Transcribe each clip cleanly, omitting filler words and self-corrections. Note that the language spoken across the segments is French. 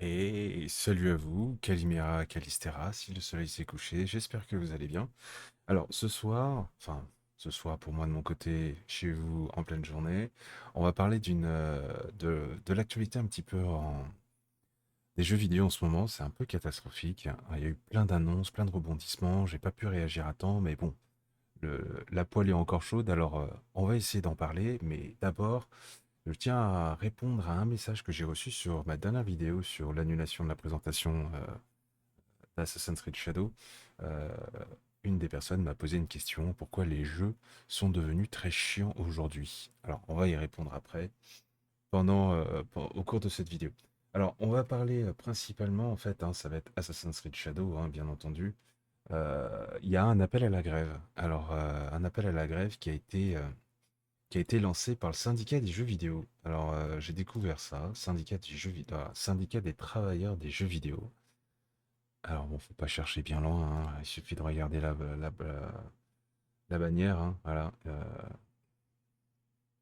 Et salut à vous, Calimera, Calistera, si le soleil s'est couché, j'espère que vous allez bien. Alors ce soir pour moi de mon côté, chez vous en pleine journée, on va parler de l'actualité un petit peu des jeux vidéo en ce moment, c'est un peu catastrophique. Il y a eu plein d'annonces, plein de rebondissements, j'ai pas pu réagir à temps, mais bon, la poêle est encore chaude, alors on va essayer d'en parler, mais d'abord, je tiens à répondre à un message que j'ai reçu sur ma dernière vidéo sur l'annulation de la présentation d'Assassin's Creed Shadow. Euh, une des personnes m'a posé une question, pourquoi les jeux sont devenus très chiants aujourd'hui? Alors, on va y répondre après, au cours de cette vidéo. Alors, on va parler principalement, en fait, ça va être Assassin's Creed Shadow, bien entendu. Il y a un appel à la grève. Alors, un appel à la grève qui a été lancé par le syndicat des jeux vidéo. Alors, j'ai découvert ça, syndicat des jeux vidéo, syndicat des travailleurs des jeux vidéo. Alors bon, faut pas chercher bien loin, il suffit de regarder la bannière, voilà,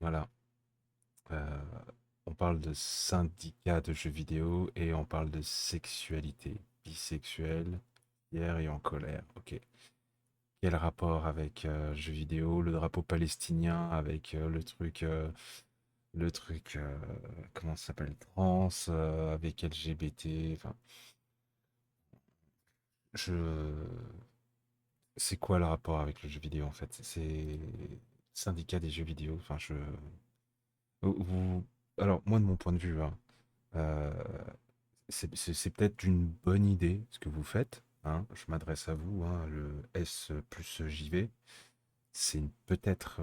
voilà. Euh, on parle de syndicat de jeux vidéo et on parle de sexualité, bisexuelle, fière et en colère. Ok. Quel rapport avec jeux vidéo, le drapeau palestinien, avec comment ça s'appelle, trans, avec LGBT, enfin, je, c'est quoi le rapport avec le jeu vidéo en fait? C'est syndicat des jeux vidéo. Enfin, vous- alors moi de mon point de vue, euh, c'est peut-être une bonne idée ce que vous faites. Je m'adresse à vous, le S plus JV. C'est peut-être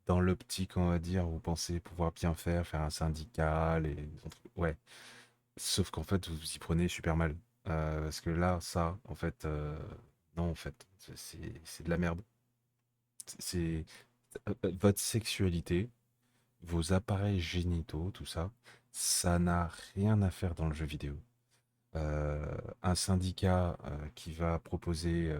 dans l'optique, on va dire, vous pensez pouvoir bien faire, faire un syndicat, ouais. Sauf qu'en fait, vous vous y prenez super mal. Parce que là, ça, en fait, non, en fait, c'est de la merde. C'est votre sexualité, vos appareils génitaux, tout ça, ça n'a rien à faire dans le jeu vidéo. Euh, un syndicat qui va proposer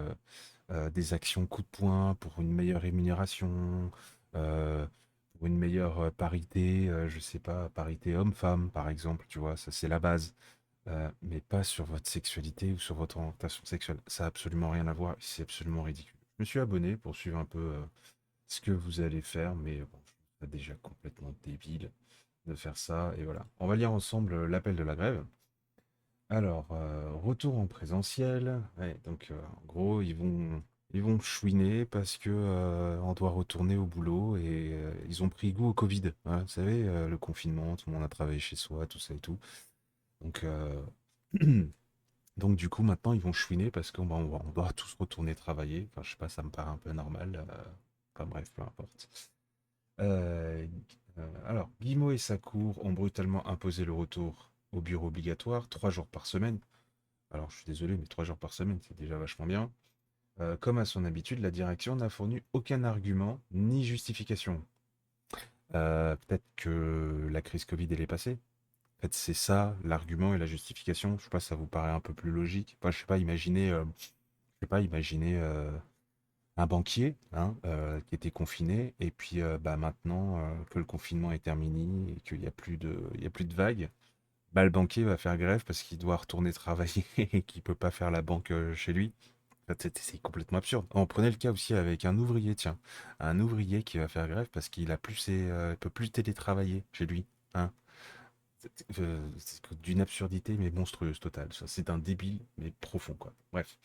des actions coup de poing pour une meilleure rémunération, euh, pour une meilleure parité, je sais pas, parité homme-femme par exemple, tu vois, ça c'est la base. Mais pas sur votre sexualité ou sur votre orientation sexuelle. Ça a absolument rien à voir, c'est absolument ridicule. Je me suis abonné pour suivre un peu ce que vous allez faire, mais bon, je trouve ça déjà complètement débile de faire ça. Et voilà. On va lire ensemble l'appel de la grève. Alors, retour en présentiel. Ouais, donc, en gros, ils vont chouiner parce que on doit retourner au boulot et ils ont pris goût au Covid. Vous savez, le confinement, tout le monde a travaillé chez soi, tout ça et tout. Donc, donc du coup, maintenant, ils vont chouiner parce on doit tous retourner travailler. Enfin, je sais pas, ça me paraît un peu normal. Enfin bref, peu importe. Euh, alors, Guillemot et sa cour ont brutalement imposé le retour au bureau obligatoire, 3 jours par semaine. Alors, je suis désolé, mais 3 jours par semaine, c'est déjà vachement bien. Comme à son habitude, la direction n'a fourni aucun argument ni justification. Peut-être que la crise Covid, elle est passée. En fait, c'est ça l'argument et la justification. Je sais pas, ça vous paraît un peu plus logique. Enfin, je sais pas, imaginez un banquier qui était confiné et puis maintenant que le confinement est terminé et qu'il y a il y a plus de vagues, bah, le banquier va faire grève parce qu'il doit retourner travailler et qu'il peut pas faire la banque chez lui. En fait, c'est complètement absurde. On prenait le cas aussi avec un ouvrier, tiens, un ouvrier qui va faire grève parce qu'il a plus il peut plus télétravailler chez lui. Hein. C'est d'une absurdité mais monstrueuse totale. Ça, c'est un débile mais profond quoi. Bref.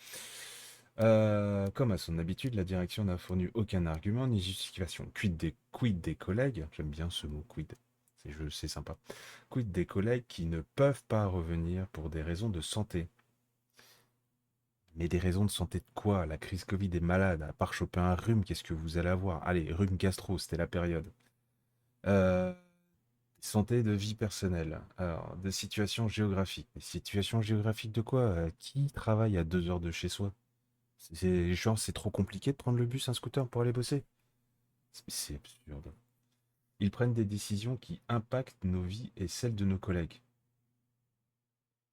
Comme à son habitude, la direction n'a fourni aucun argument ni justification. Quid des collègues, j'aime bien ce mot quid, c'est sympa. Quid des collègues qui ne peuvent pas revenir pour des raisons de santé. Mais des raisons de santé de quoi? La crise Covid est malade, à part choper un rhume, qu'est-ce que vous allez avoir? Allez, rhume gastro, c'était la période. Euh, Santé de vie personnelle. Alors, de situation géographique. Situation géographique de quoi? Qui travaille à 2 heures de chez soi? C'est genre, c'est trop compliqué de prendre le bus, un scooter pour aller bosser. C'est absurde. Ils prennent des décisions qui impactent nos vies et celles de nos collègues.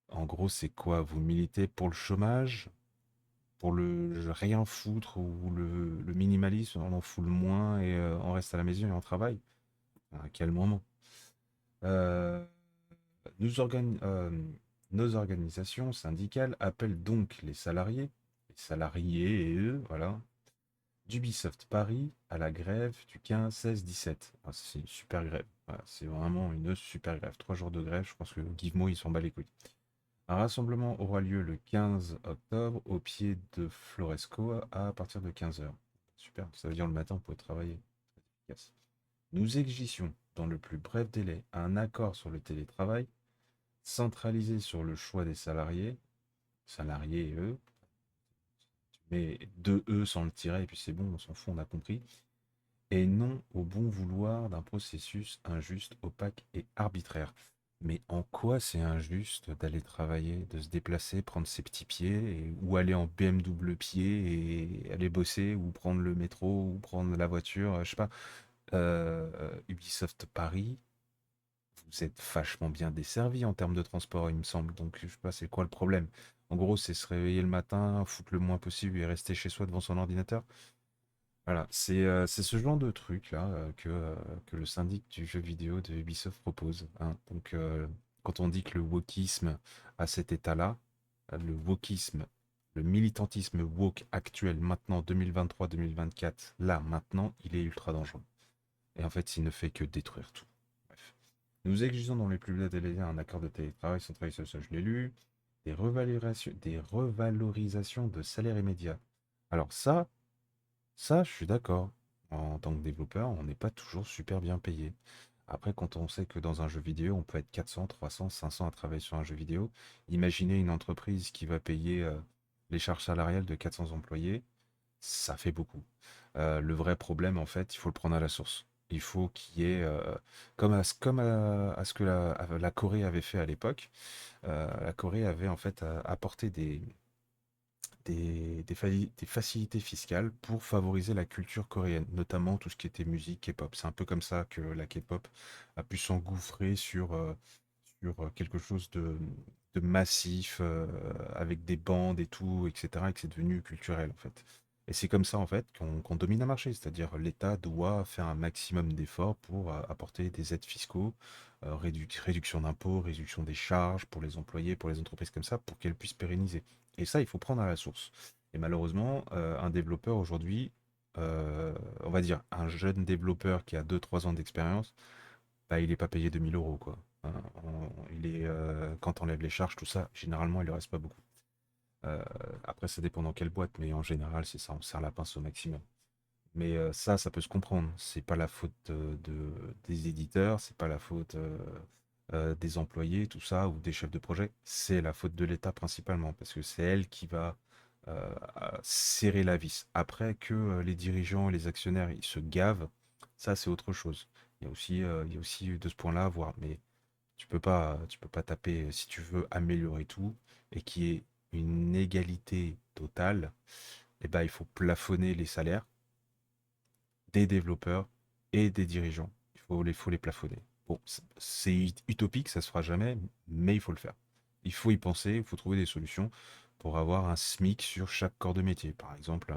En gros, c'est quoi? Vous militez pour le chômage, pour le rien foutre ou le minimalisme, on en fout le moins et on reste à la maison et on travaille. À quel moment? Euh, nous organi- euh, Nos organisations syndicales appellent donc les salariés et eux, voilà, d'Ubisoft Paris à la grève du 15, 16, 17. Ah, c'est une super grève. Voilà, c'est vraiment une super grève. 3 jours de grève, je pense que Guillemot, il s'en bat les couilles. Un rassemblement aura lieu le 15 octobre au pied de Floresco à partir de 15 heures. Super, ça veut dire le matin, on peut travailler. Efficace. Nous exigeons, dans le plus bref délai, un accord sur le télétravail, centralisé sur le choix des salariés et eux, mais deux E sans le tirer, et puis c'est bon, on s'en fout, on a compris, et non au bon vouloir d'un processus injuste, opaque et arbitraire. Mais en quoi c'est injuste d'aller travailler, de se déplacer, prendre ses petits pieds, ou aller en BMW pied et aller bosser, ou prendre le métro, ou prendre la voiture, je sais pas. Ubisoft Paris, vous êtes vachement bien desservi en termes de transport, il me semble. Donc, je sais pas, c'est quoi le problème? En gros, c'est se réveiller le matin, foutre le moins possible et rester chez soi devant son ordinateur. Voilà, c'est ce genre de truc là que le syndic du jeu vidéo de Ubisoft propose, hein. Donc, quand on dit que le wokisme a cet état-là, le wokisme, le militantisme woke actuel maintenant 2023-2024, là maintenant, il est ultra dangereux. Et en fait, il ne fait que détruire tout. Bref. Nous exigeons dans les plus brefs délais un accord de télétravail centralisé sur ça, je l'ai lu, des revalorisations de salaire immédiat. Alors ça, je suis d'accord. En tant que développeur, on n'est pas toujours super bien payé. Après, quand on sait que dans un jeu vidéo, on peut être 400, 300, 500 à travailler sur un jeu vidéo, imaginez une entreprise qui va payer les charges salariales de 400 employés, ça fait beaucoup. Le vrai problème, en fait, il faut le prendre à la source. Il faut qu'il y ait, comme à ce que la Corée avait fait à l'époque, la Corée avait en fait apporté des facilités fiscales pour favoriser la culture coréenne, notamment tout ce qui était musique K-pop. C'est un peu comme ça que la K-pop a pu s'engouffrer sur quelque chose de massif, avec des bandes et tout, etc., et que c'est devenu culturel, en fait. Et c'est comme ça, en fait, qu'on domine un marché, c'est-à-dire l'État doit faire un maximum d'efforts pour apporter des aides fiscaux, réduction d'impôts, réduction des charges pour les employés, pour les entreprises comme ça, pour qu'elles puissent pérenniser. Et ça, il faut prendre à la source. Et malheureusement, un développeur aujourd'hui, on va dire un jeune développeur qui a 2 3 ans d'expérience, bah, il n'est pas payé 2 000 euros, quoi. Hein, quand on enlève les charges, tout ça, généralement, il ne reste pas beaucoup. Euh, Après, ça dépend dans quelle boîte, mais en général, c'est ça, on serre la pince au maximum. Mais ça peut se comprendre. C'est pas la faute des éditeurs, c'est pas la faute des employés, tout ça, ou des chefs de projet. C'est la faute de l'État principalement, parce que c'est elle qui va serrer la vis. Après que les dirigeants et les actionnaires ils se gavent, ça c'est autre chose. Il y a aussi de ce point-là à voir. Mais tu peux pas taper si tu veux améliorer tout et qu'il y ait une égalité totale. Eh ben, il faut plafonner les salaires des développeurs et des dirigeants. Il faut les plafonner. Bon, c'est utopique, ça se fera jamais, mais il faut le faire. Il faut y penser, il faut trouver des solutions pour avoir un SMIC sur chaque corps de métier. Par exemple,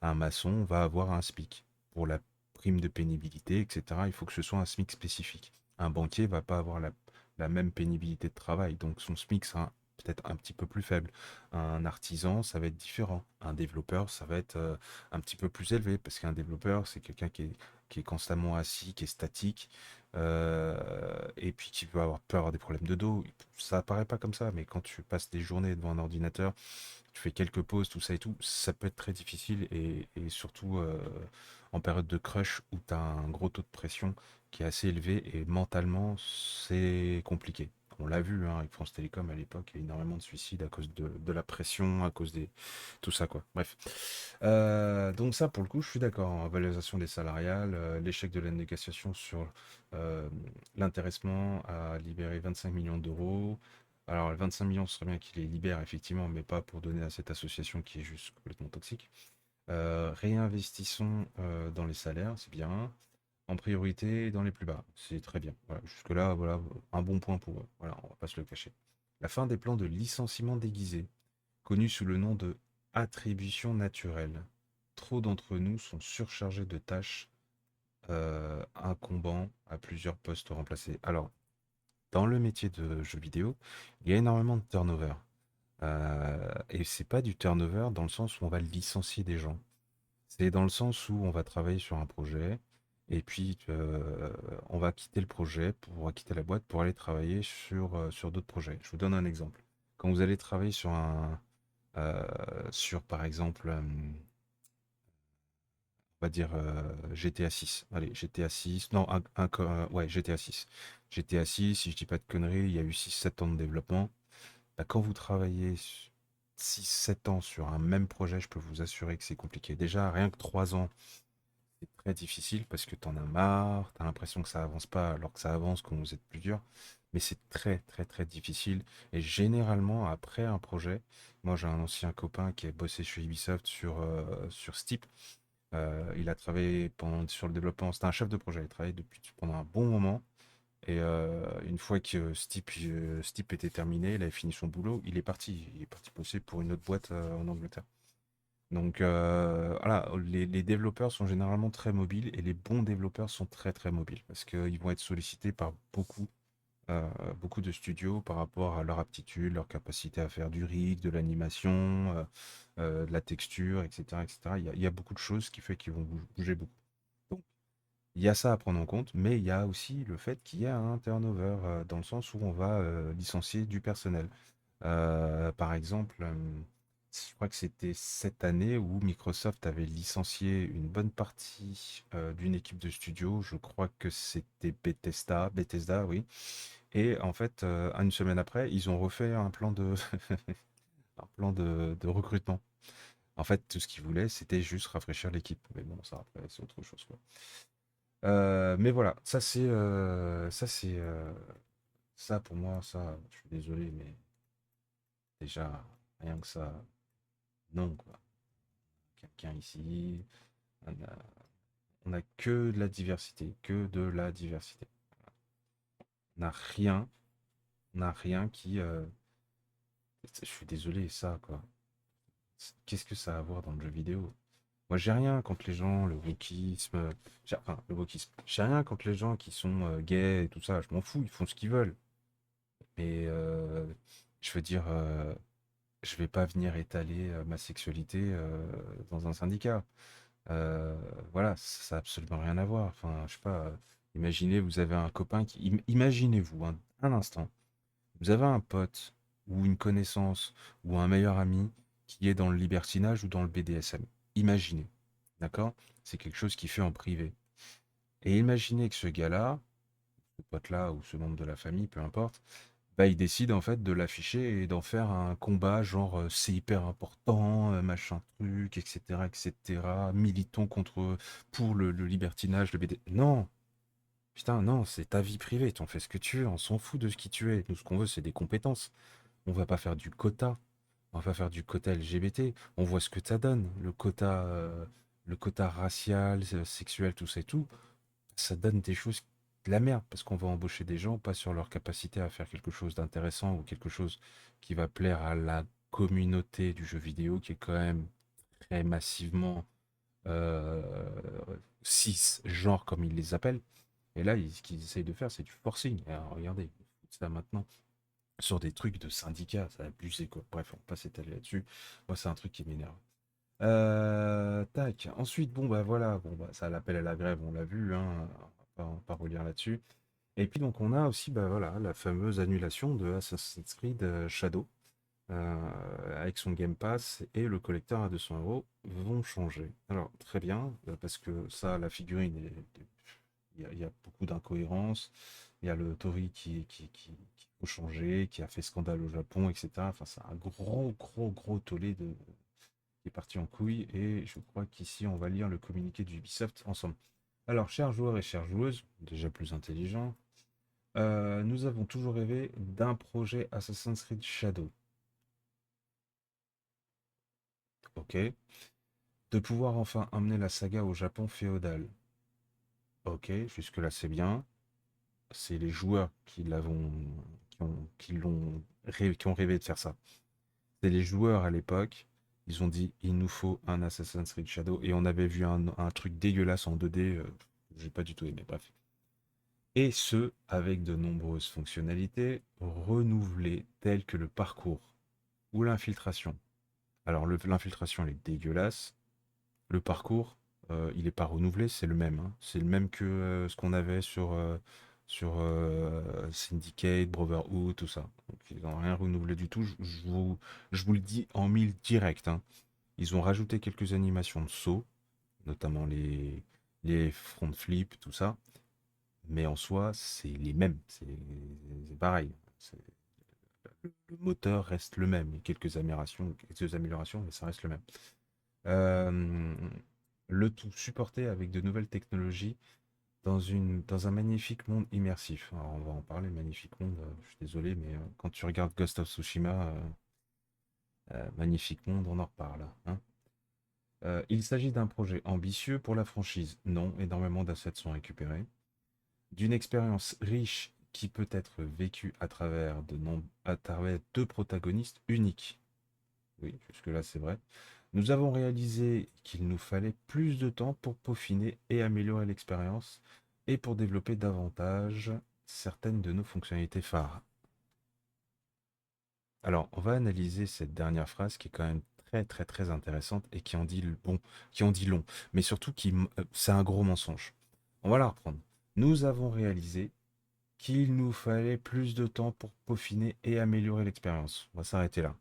un maçon va avoir un SMIC. Pour la prime de pénibilité, etc., il faut que ce soit un SMIC spécifique. Un banquier va pas avoir la même pénibilité de travail, donc son SMIC sera peut-être un petit peu plus faible. Un artisan, ça va être différent. Un développeur, ça va être un petit peu plus élevé, parce qu'un développeur, c'est quelqu'un qui est constamment assis, qui est statique, et puis qui peut avoir des problèmes de dos. Ça apparaît pas comme ça, mais quand tu passes des journées devant un ordinateur, tu fais quelques pauses, tout ça et tout, ça peut être très difficile, et surtout en période de crush où tu as un gros taux de pression qui est assez élevé, et mentalement, c'est compliqué. On l'a vu, hein, avec France Télécom à l'époque, il y a énormément de suicides à cause de la pression, à cause des... tout ça, quoi. Bref. Donc ça, pour le coup, je suis d'accord, hein. Valorisation des salariales, l'échec de la négociation sur euh, l'intéressement à libérer 25 millions d'euros. Alors, les 25 millions, ce serait bien qu'il les libère, effectivement, mais pas pour donner à cette association qui est juste complètement toxique. Réinvestissons dans les salaires, c'est bien. En priorité, dans les plus bas, c'est très bien. Voilà, jusque-là, voilà, un bon point pour eux. Voilà, on va pas se le cacher. La fin des plans de licenciement déguisé, connu sous le nom de attribution naturelle. Trop d'entre nous sont surchargés de tâches incombant à plusieurs postes remplacés. Alors, dans le métier de jeu vidéo, il y a énormément de turnover. Et c'est pas du turnover dans le sens où on va licencier des gens. C'est dans le sens où on va travailler sur un projet et puis on va quitter le projet pour quitter la boîte pour aller travailler sur d'autres projets. Je vous donne un exemple. Quand vous allez travailler euh, sur par exemple, on va dire GTA 6. Allez, GTA 6. Non, ouais, GTA 6. GTA 6, si je dis pas de conneries, il y a eu 6-7 ans de développement. Bah, quand vous travaillez 6-7 ans sur un même projet, je peux vous assurer que c'est compliqué. Déjà, rien que 3 ans, c'est très difficile parce que t'en as marre, t'as l'impression que ça avance pas alors que ça avance quand vous êtes plus dur. Mais c'est très très très difficile. Et généralement, après un projet, moi j'ai un ancien copain qui a bossé chez Ubisoft sur Steep. Il a travaillé sur le développement, c'était un chef de projet, il a travaillé pendant un bon moment. Et une fois que Steep était terminé, il avait fini son boulot, il est parti bosser pour une autre boîte en Angleterre. Donc voilà, les développeurs sont généralement très mobiles et les bons développeurs sont très très mobiles parce qu'ils vont être sollicités par euh, beaucoup de studios par rapport à leur aptitude, leur capacité à faire du rig, de l'animation, de la texture, etc., etc. Il y a beaucoup de choses qui fait qu'ils vont bouger beaucoup. Donc il y a ça à prendre en compte, mais il y a aussi le fait qu'il y a un turnover dans le sens où on va licencier du personnel. Par exemple, je crois que c'était cette année où Microsoft avait licencié une bonne partie d'une équipe de studio. Je crois que c'était Bethesda, oui. Et en fait, une semaine après, ils ont refait un plan un plan de recrutement. En fait, tout ce qu'ils voulaient, c'était juste rafraîchir l'équipe. Mais bon, ça après, c'est autre chose, quoi. Mais voilà, ça pour moi, ça, je suis désolé, mais déjà, rien que ça, non, quoi. Quelqu'un ici, on a, on a que de la diversité, que de la diversité. On n'a rien, on n'a rien qui. Je suis désolé, ça, quoi. Qu'est-ce que ça a à voir dans le jeu vidéo? Moi, j'ai rien contre les gens, le wokisme, enfin, le wokisme. J'ai rien contre les gens qui sont gays et tout ça, je m'en fous, ils font ce qu'ils veulent. Mais je veux dire, je vais pas venir étaler ma sexualité dans un syndicat. Euh, voilà, ça n'a absolument rien à voir. Enfin, je sais pas, imaginez, vous avez un copain imaginez-vous un instant, vous avez un pote ou une connaissance ou un meilleur ami qui est dans le libertinage ou dans le BDSM. Imaginez, d'accord? C'est quelque chose qu'il fait en privé. Et imaginez que ce gars-là, ce pote-là ou ce membre de la famille, peu importe, bah, il décide en fait de l'afficher et d'en faire un combat genre c'est hyper important, machin truc, etc., etc. Militons pour le libertinage, le BD. Non, putain, non, c'est ta vie privée, t'en fais ce que tu veux, on s'en fout de ce qui tu es. Nous, ce qu'on veut, c'est des compétences. On va pas faire du quota, on va pas faire du quota LGBT. On voit ce que ça donne, le quota racial, sexuel, tout ça et tout. Ça donne des choses de la merde parce qu'on va embaucher des gens pas sur leur capacité à faire quelque chose d'intéressant ou quelque chose qui va plaire à la communauté du jeu vidéo qui est quand même très massivement euh, cisgenre comme ils les appellent. Et là, ce qu'ils essayent de faire, c'est du forcing. Et alors, regardez, ils foutent ça maintenant sur des trucs de syndicats, ça a abusé quoi. Bref, on va pas s'étaler là-dessus. Moi, c'est un truc qui m'énerve. Tac. Ensuite, bon bah voilà, bon bah ça l'appel à la grève, on l'a vu, hein, on va pas relire là-dessus. Et puis donc on a aussi bah voilà la fameuse annulation de Assassin's Creed Shadow avec son Game Pass et le collecteur à 200 € vont changer. Alors très bien parce que ça la figurine il y a beaucoup d'incohérences. Il y a le Tori qui faut changer, qui a fait scandale au Japon, etc. Enfin c'est un gros gros gros tollé qui est parti en couille et je crois qu'ici on va lire le communiqué d'Ubisoft ensemble. Alors, chers joueurs et chères joueuses, déjà plus intelligents, nous avons toujours rêvé d'un projet Assassin's Creed Shadow. Ok. De pouvoir enfin amener la saga au Japon féodal. Ok, jusque-là c'est bien. C'est les joueurs qui ont rêvé de faire ça. C'est les joueurs à l'époque. Ils ont dit, il nous faut un Assassin's Creed Shadow. Et on avait vu un truc dégueulasse en 2D. J'ai pas du tout aimé. Bref. et ce, avec de nombreuses fonctionnalités renouvelées telles que le parcours ou l'infiltration. Alors l'infiltration, elle est dégueulasse. Le parcours, il n'est pas renouvelé, c'est le même, hein. C'est le même que ce qu'on avait sur Syndicate, Brotherhood, tout ça. Donc, ils n'ont rien renouvelé du tout. Je vous le dis en mille direct, hein. Ils ont rajouté quelques animations de saut, notamment les front flips, tout ça. Mais en soi, c'est les mêmes. C'est pareil. Le moteur reste le même. Il y a quelques améliorations, mais ça reste le même. Euh, le tout supporté avec de nouvelles technologies dans un magnifique monde immersif. Alors, on va en parler, magnifique monde. Je suis désolé, mais quand tu regardes Ghost of Tsushima, magnifique monde, on en reparle, hein. Il s'agit d'un projet ambitieux pour la franchise. Non, énormément d'assets sont récupérés. D'une expérience riche qui peut être vécue à travers deux protagonistes uniques. Oui, jusque-là, c'est vrai. Nous avons réalisé qu'il nous fallait plus de temps pour peaufiner et améliorer l'expérience et pour développer davantage certaines de nos fonctionnalités phares. Alors, on va analyser cette dernière phrase qui est quand même très très très intéressante et qui en dit bon, qui en dit long, mais surtout c'est un gros mensonge. On va la reprendre. Nous avons réalisé qu'il nous fallait plus de temps pour peaufiner et améliorer l'expérience. On va s'arrêter là.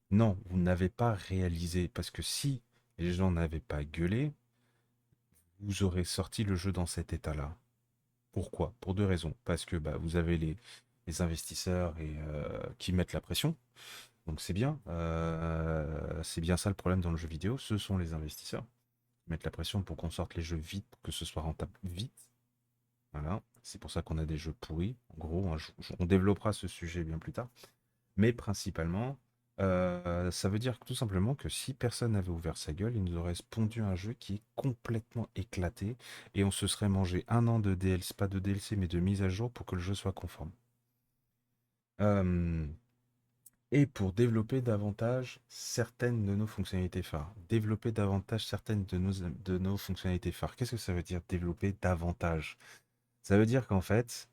Non, vous n'avez pas réalisé, parce que si les gens n'avaient pas gueulé, vous aurez sorti le jeu dans cet état-là. Pourquoi? Pour deux raisons. Parce que bah, vous avez les investisseurs qui mettent la pression, donc c'est bien. C'est bien ça le problème dans le jeu vidéo, ce sont les investisseurs qui mettent la pression pour qu'on sorte les jeux vite, pour que ce soit rentable vite. Voilà, c'est pour ça qu'on a des jeux pourris. En gros, on développera ce sujet bien plus tard. Mais principalement, ça veut dire tout simplement que si personne n'avait ouvert sa gueule, il nous aurait pondu un jeu qui est complètement éclaté et on se serait mangé 1 an de DLC, pas de DLC, mais de mise à jour pour que le jeu soit conforme. Euh, et pour développer davantage certaines de nos fonctionnalités phares. Développer davantage certaines de nos fonctionnalités phares. Qu'est-ce que ça veut dire développer davantage? Ça veut dire qu'en fait,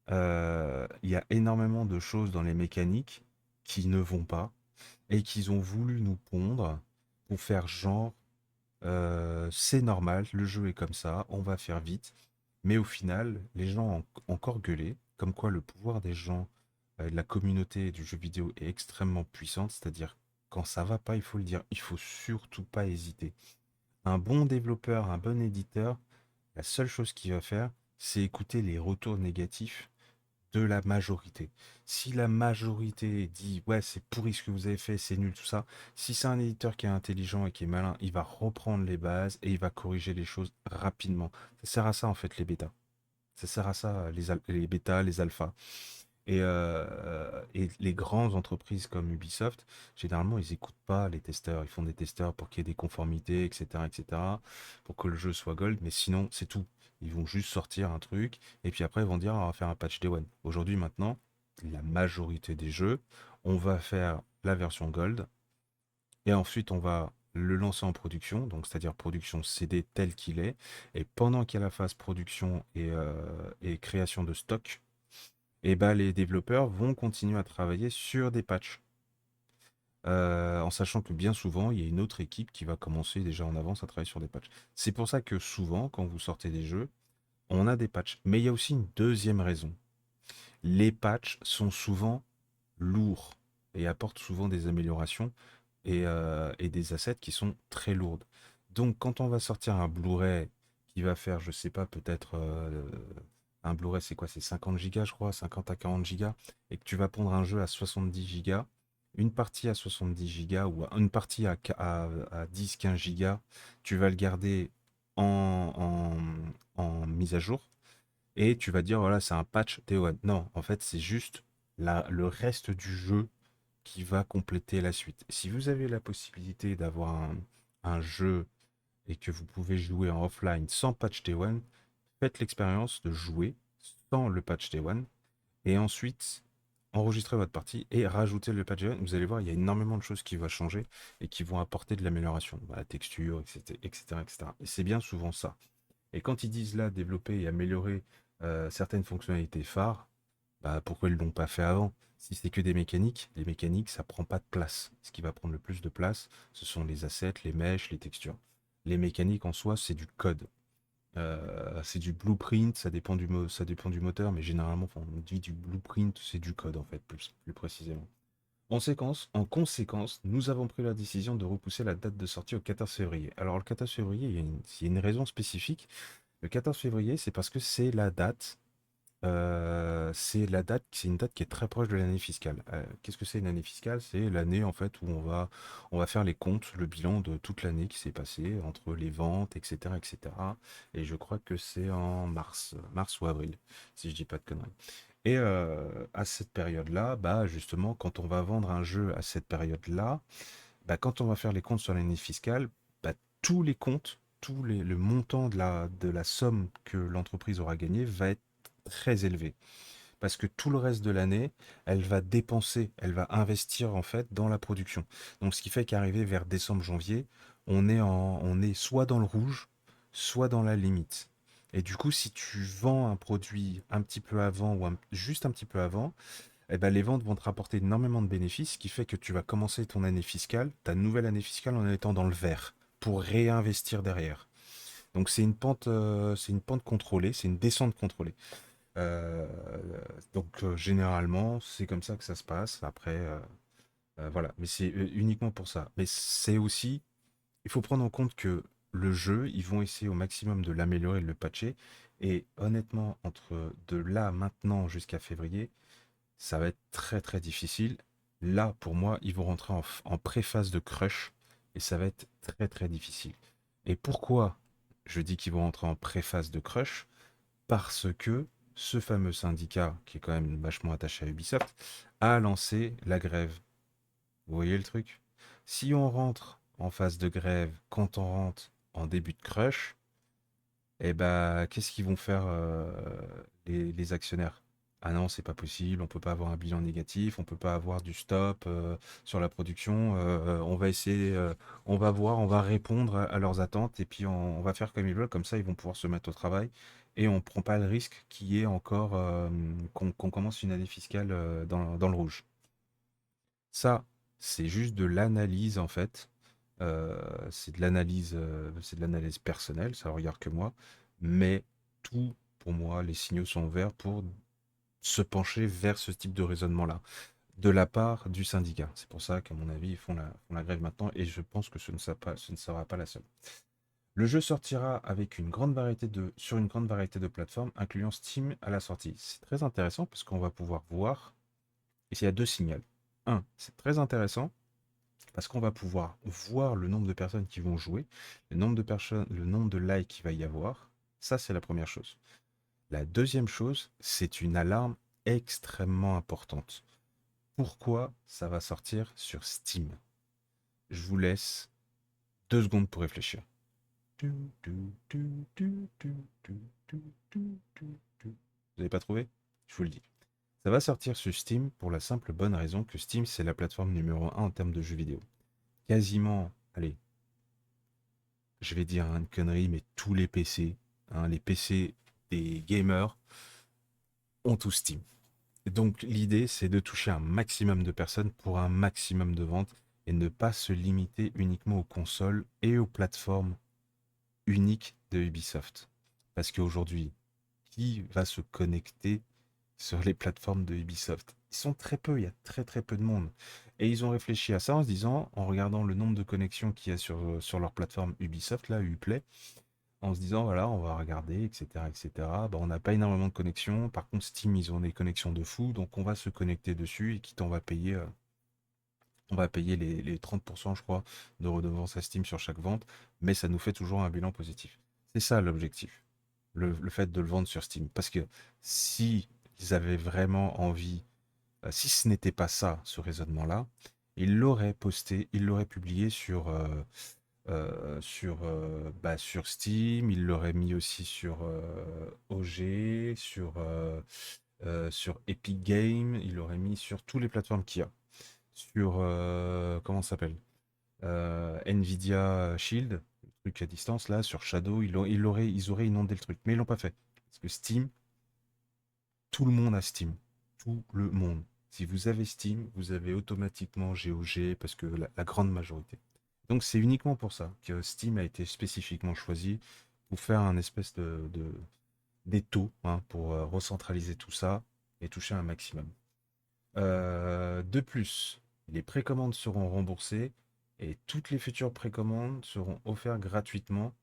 il y a énormément de choses dans les mécaniques qui ne vont pas et qu'ils ont voulu nous pondre pour faire genre, c'est normal, le jeu est comme ça, on va faire vite. Mais au final, les gens ont encore gueulé, comme quoi le pouvoir des gens, de la communauté du jeu vidéo est extrêmement puissante, c'est-à-dire quand ça va pas, il faut le dire, il faut surtout pas hésiter. Un bon développeur, un bon éditeur, la seule chose qu'il va faire, c'est écouter les retours négatifs de la majorité. Si la majorité dit ouais, c'est pourri ce que vous avez fait, c'est nul, tout ça, si c'est un éditeur qui est intelligent et qui est malin, il va reprendre les bases et il va corriger les choses rapidement. Ça sert à ça en fait les bêtas. Ça sert à ça les bêtas, les alphas. Et les grandes entreprises comme Ubisoft, généralement, ils n'écoutent pas les testeurs. Ils font des testeurs pour qu'il y ait des conformités, etc., pour que le jeu soit gold. Mais sinon, c'est tout. Ils vont juste sortir un truc et puis après, ils vont dire, ah, on va faire un patch Day One. Aujourd'hui, maintenant, la majorité des jeux, on va faire la version gold et ensuite, on va le lancer en production, donc c'est-à-dire production CD tel qu'il est. Et pendant qu'il y a la phase production et création de stock, et bah, les développeurs vont continuer à travailler sur des patchs. En sachant que bien souvent, il y a une autre équipe qui va commencer déjà en avance à travailler sur des patchs. C'est pour ça que souvent, quand vous sortez des jeux, on a des patchs. Mais il y a aussi une deuxième raison. Les patchs sont souvent lourds et apportent souvent des améliorations et des assets qui sont très lourdes. Donc, quand on va sortir un Blu-ray qui va faire, je sais pas, peut-être un Blu-ray, c'est quoi? C'est 50 gigas, je crois, 50 à 40 gigas, et que tu vas pondre un jeu à 70 gigas, une partie à 70 gigas ou une partie à 10-15 gigas, tu vas le garder en mise à jour et tu vas dire, voilà, c'est un patch Day 1. Non, en fait, c'est juste le reste du jeu qui va compléter la suite. Si vous avez la possibilité d'avoir un jeu et que vous pouvez jouer en offline sans patch Day 1, faites l'expérience de jouer sans le patch Day 1 et ensuite enregistrez votre partie et rajoutez le patch Day 1. Vous allez voir, il y a énormément de choses qui vont changer et qui vont apporter de l'amélioration. Bah, la texture, etc., etc., etc. Et c'est bien souvent ça. Et quand ils disent là développer et améliorer certaines fonctionnalités phares, bah, pourquoi ils l'ont pas fait avant? Si c'est que des mécaniques, les mécaniques, ça prend pas de place. Ce qui va prendre le plus de place, ce sont les assets, les mèches, les textures. Les mécaniques en soi, c'est du code. C'est du blueprint, ça dépend du moteur, mais généralement, enfin, on dit du blueprint, c'est du code en fait, plus précisément. En conséquence, nous avons pris la décision de repousser la date de sortie au 14 février. Alors le 14 février, il y a une raison spécifique. Le 14 février, c'est parce que c'est une date qui est très proche de l'année fiscale. Qu'est-ce que c'est une année fiscale? C'est l'année en fait où on va faire les comptes, le bilan de toute l'année qui s'est passée entre les ventes, etc., etc. Et je crois que c'est en mars ou avril, si je dis pas de conneries. Et à cette période-là, bah justement, quand on va vendre un jeu à cette période-là, bah, quand on va faire les comptes sur l'année fiscale, bah, tous les comptes, le montant de la somme que l'entreprise aura gagné va être très élevé. Parce que tout le reste de l'année, elle va dépenser, elle va investir en fait dans la production. Donc ce qui fait qu'arrivé vers décembre, janvier, on est soit dans le rouge, soit dans la limite. Et du coup, si tu vends un produit un petit peu avant ou juste un petit peu avant, eh ben, les ventes vont te rapporter énormément de bénéfices, ce qui fait que tu vas commencer ton année fiscale, ta nouvelle année fiscale en étant dans le vert, pour réinvestir derrière. Donc c'est une pente contrôlée, c'est une descente contrôlée. Euh, généralement, c'est comme ça que ça se passe. Après, voilà, mais c'est uniquement pour ça. Mais c'est aussi, il faut prendre en compte que le jeu, ils vont essayer au maximum de l'améliorer, de le patcher. Et honnêtement, entre de là maintenant jusqu'à février, ça va être très très difficile. Là, pour moi, ils vont rentrer en pré-phase de crush et ça va être très très difficile. Et pourquoi je dis qu'ils vont rentrer en pré-phase de crush? Parce que ce fameux syndicat, qui est quand même vachement attaché à Ubisoft, a lancé la grève. Vous voyez le truc? Si on rentre en phase de grève quand on rentre en début de crush, eh ben, qu'est-ce qu'ils vont faire les actionnaires? Ah non, c'est pas possible, on peut pas avoir un bilan négatif, on peut pas avoir du stop sur la production. On va essayer, on va voir, on va répondre à leurs attentes et puis on va faire comme ils veulent, comme ça ils vont pouvoir se mettre au travail et on prend pas le risque qu'il y ait encore qu'on commence une année fiscale dans le rouge. Ça, c'est juste de l'analyse en fait. C'est de l'analyse personnelle, ça regarde que moi. Mais tout, pour moi, les signaux sont verts pour se pencher vers ce type de raisonnement-là, de la part du syndicat. C'est pour ça qu'à mon avis, font la grève maintenant, et je pense que ce ne sera pas la seule. Le jeu sortira avec sur une grande variété de plateformes, incluant Steam à la sortie. C'est très intéressant parce qu'on va pouvoir voir, et il y a deux signaux. Un, c'est très intéressant parce qu'on va pouvoir voir le nombre de personnes qui vont jouer, le nombre de personnes, le nombre de likes qu'il va y avoir. Ça, c'est la première chose. La deuxième chose, c'est une alarme extrêmement importante. Pourquoi ça va sortir sur Steam? Je vous laisse 2 secondes pour réfléchir. Vous n'avez pas trouvé? Je vous le dis. Ça va sortir sur Steam pour la simple bonne raison que Steam, c'est la plateforme numéro un en termes de jeux vidéo. Quasiment, allez, je vais dire une connerie, mais tous les PC, hein, les PC des gamers, ont tout Steam. Donc l'idée, c'est de toucher un maximum de personnes pour un maximum de ventes et ne pas se limiter uniquement aux consoles et aux plateformes uniques de Ubisoft. Parce qu'aujourd'hui, qui va se connecter sur les plateformes de Ubisoft? Ils sont très peu, il y a très très peu de monde. Et ils ont réfléchi à ça en se disant, en regardant le nombre de connexions qu'il y a sur leur plateforme Ubisoft, là, Uplay, en se disant, voilà, on va regarder, etc., etc. Bah, on n'a pas énormément de connexions. Par contre, Steam, ils ont des connexions de fou, donc on va se connecter dessus et quitte, on va payer les 30%, je crois, de redevance à Steam sur chaque vente, mais ça nous fait toujours un bilan positif. C'est ça l'objectif, le fait de le vendre sur Steam. Parce que si ils avaient vraiment envie, si ce n'était pas ça, ce raisonnement-là, ils l'auraient posté, ils l'auraient publié sur Steam, il l'aurait mis aussi sur OG, sur Epic Games, il l'aurait mis sur toutes les plateformes qu'il y a. Sur, comment ça s'appelle? Nvidia Shield, le truc à distance là, sur Shadow, ils auraient inondé le truc, mais ils l'ont pas fait. Parce que Steam, Tout le monde a Steam. Tout le monde. Si vous avez Steam, vous avez automatiquement GOG parce que la grande majorité. Donc c'est uniquement pour ça que Steam a été spécifiquement choisi pour faire un espèce d'étau hein, pour recentraliser tout ça et toucher un maximum. De plus, les précommandes seront remboursées et toutes les futures précommandes seront offertes gratuitement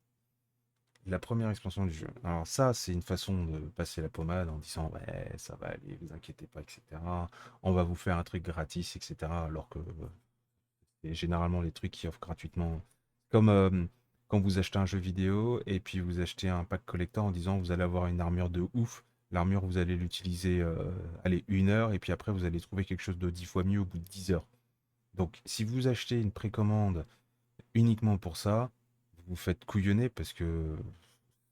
la première expansion du jeu. Alors ça, c'est une façon de passer la pommade en disant ouais, ça va aller, vous inquiétez pas, etc. On va vous faire un truc gratis, etc. Alors que c'est généralement les trucs qui offrent gratuitement, comme quand vous achetez un jeu vidéo et puis vous achetez un pack collector en disant vous allez avoir une armure de ouf. L'armure, vous allez l'utiliser, allez, 1 heure, et puis après, vous allez trouver quelque chose de 10 fois mieux au bout de 10 heures. Donc, si vous achetez une précommande uniquement pour ça, vous vous faites couillonner parce que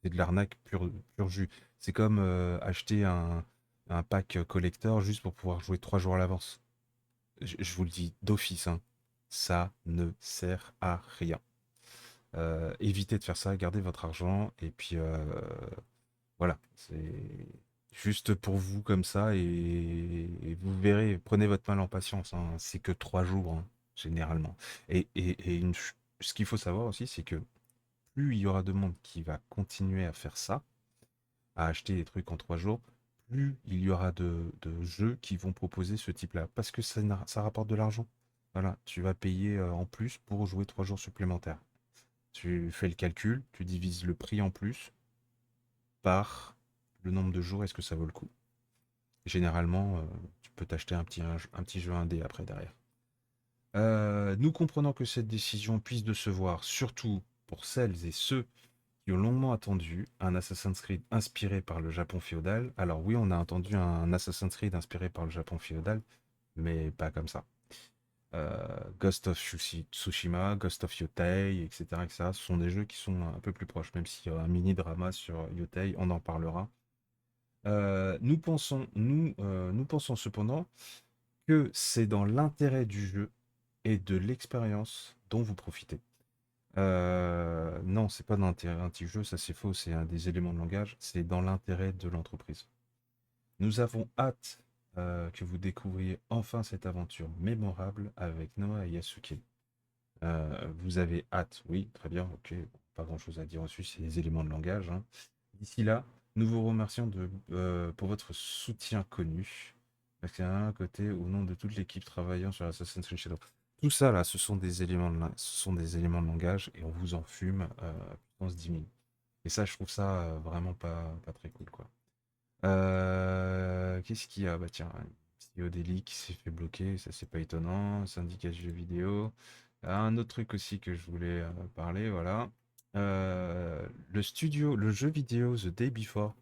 c'est de l'arnaque pur jus. C'est comme acheter un pack collector juste pour pouvoir jouer 3 jours à l'avance. Je vous le dis d'office, hein, ça ne sert à rien. Évitez de faire ça, gardez votre argent et puis voilà, c'est juste pour vous comme ça et vous verrez, prenez votre mal en patience, hein, c'est que 3 jours, hein, généralement. Ce qu'il faut savoir aussi, c'est que plus il y aura de monde qui va continuer à faire ça, à acheter des trucs en 3 jours, plus il y aura de jeux qui vont proposer ce type-là. Parce que ça rapporte de l'argent. Voilà, tu vas payer en plus pour jouer 3 jours supplémentaires. Tu fais le calcul, tu divises le prix en plus par le nombre de jours, est-ce que ça vaut le coup? Généralement, tu peux t'acheter un petit jeu indé après derrière. Nous comprenons que cette décision puisse décevoir, surtout pour celles et ceux qui ont longuement attendu un Assassin's Creed inspiré par le Japon féodal. Alors oui, on a attendu un Assassin's Creed inspiré par le Japon féodal, mais pas comme ça. Ghost of Tsushima, Ghost of Yotei, etc., etc. Ce sont des jeux qui sont un peu plus proches, même s'il y a un mini drama sur Yotei, on en parlera. Nous pensons cependant que c'est dans l'intérêt du jeu et de l'expérience dont vous profitez. Non, c'est pas dans l'intérêt d'un petit jeu, ça c'est faux, c'est un des éléments de langage, c'est dans l'intérêt de l'entreprise. Nous avons hâte que vous découvriez enfin cette aventure mémorable avec Noah et Yasuke. Vous avez hâte, oui, très bien, ok, bon, pas grand-chose à dire dessus, c'est des éléments de langage, hein. D'ici là, nous vous remercions pour votre soutien connu. Parce qu'il y a un côté au nom de toute l'équipe travaillant sur Assassin's Creed Shadow. Tout ça là, ce sont des éléments de langage et on vous en fume puissance 10 000. Et ça, je trouve ça vraiment pas très cool quoi. Qu'est-ce qu'il y a? Bah tiens, un CEO Daily qui s'est fait bloquer, ça c'est pas étonnant. Syndicat de jeux vidéo. Un autre truc aussi que je voulais parler, voilà. Le jeu vidéo The Day Before,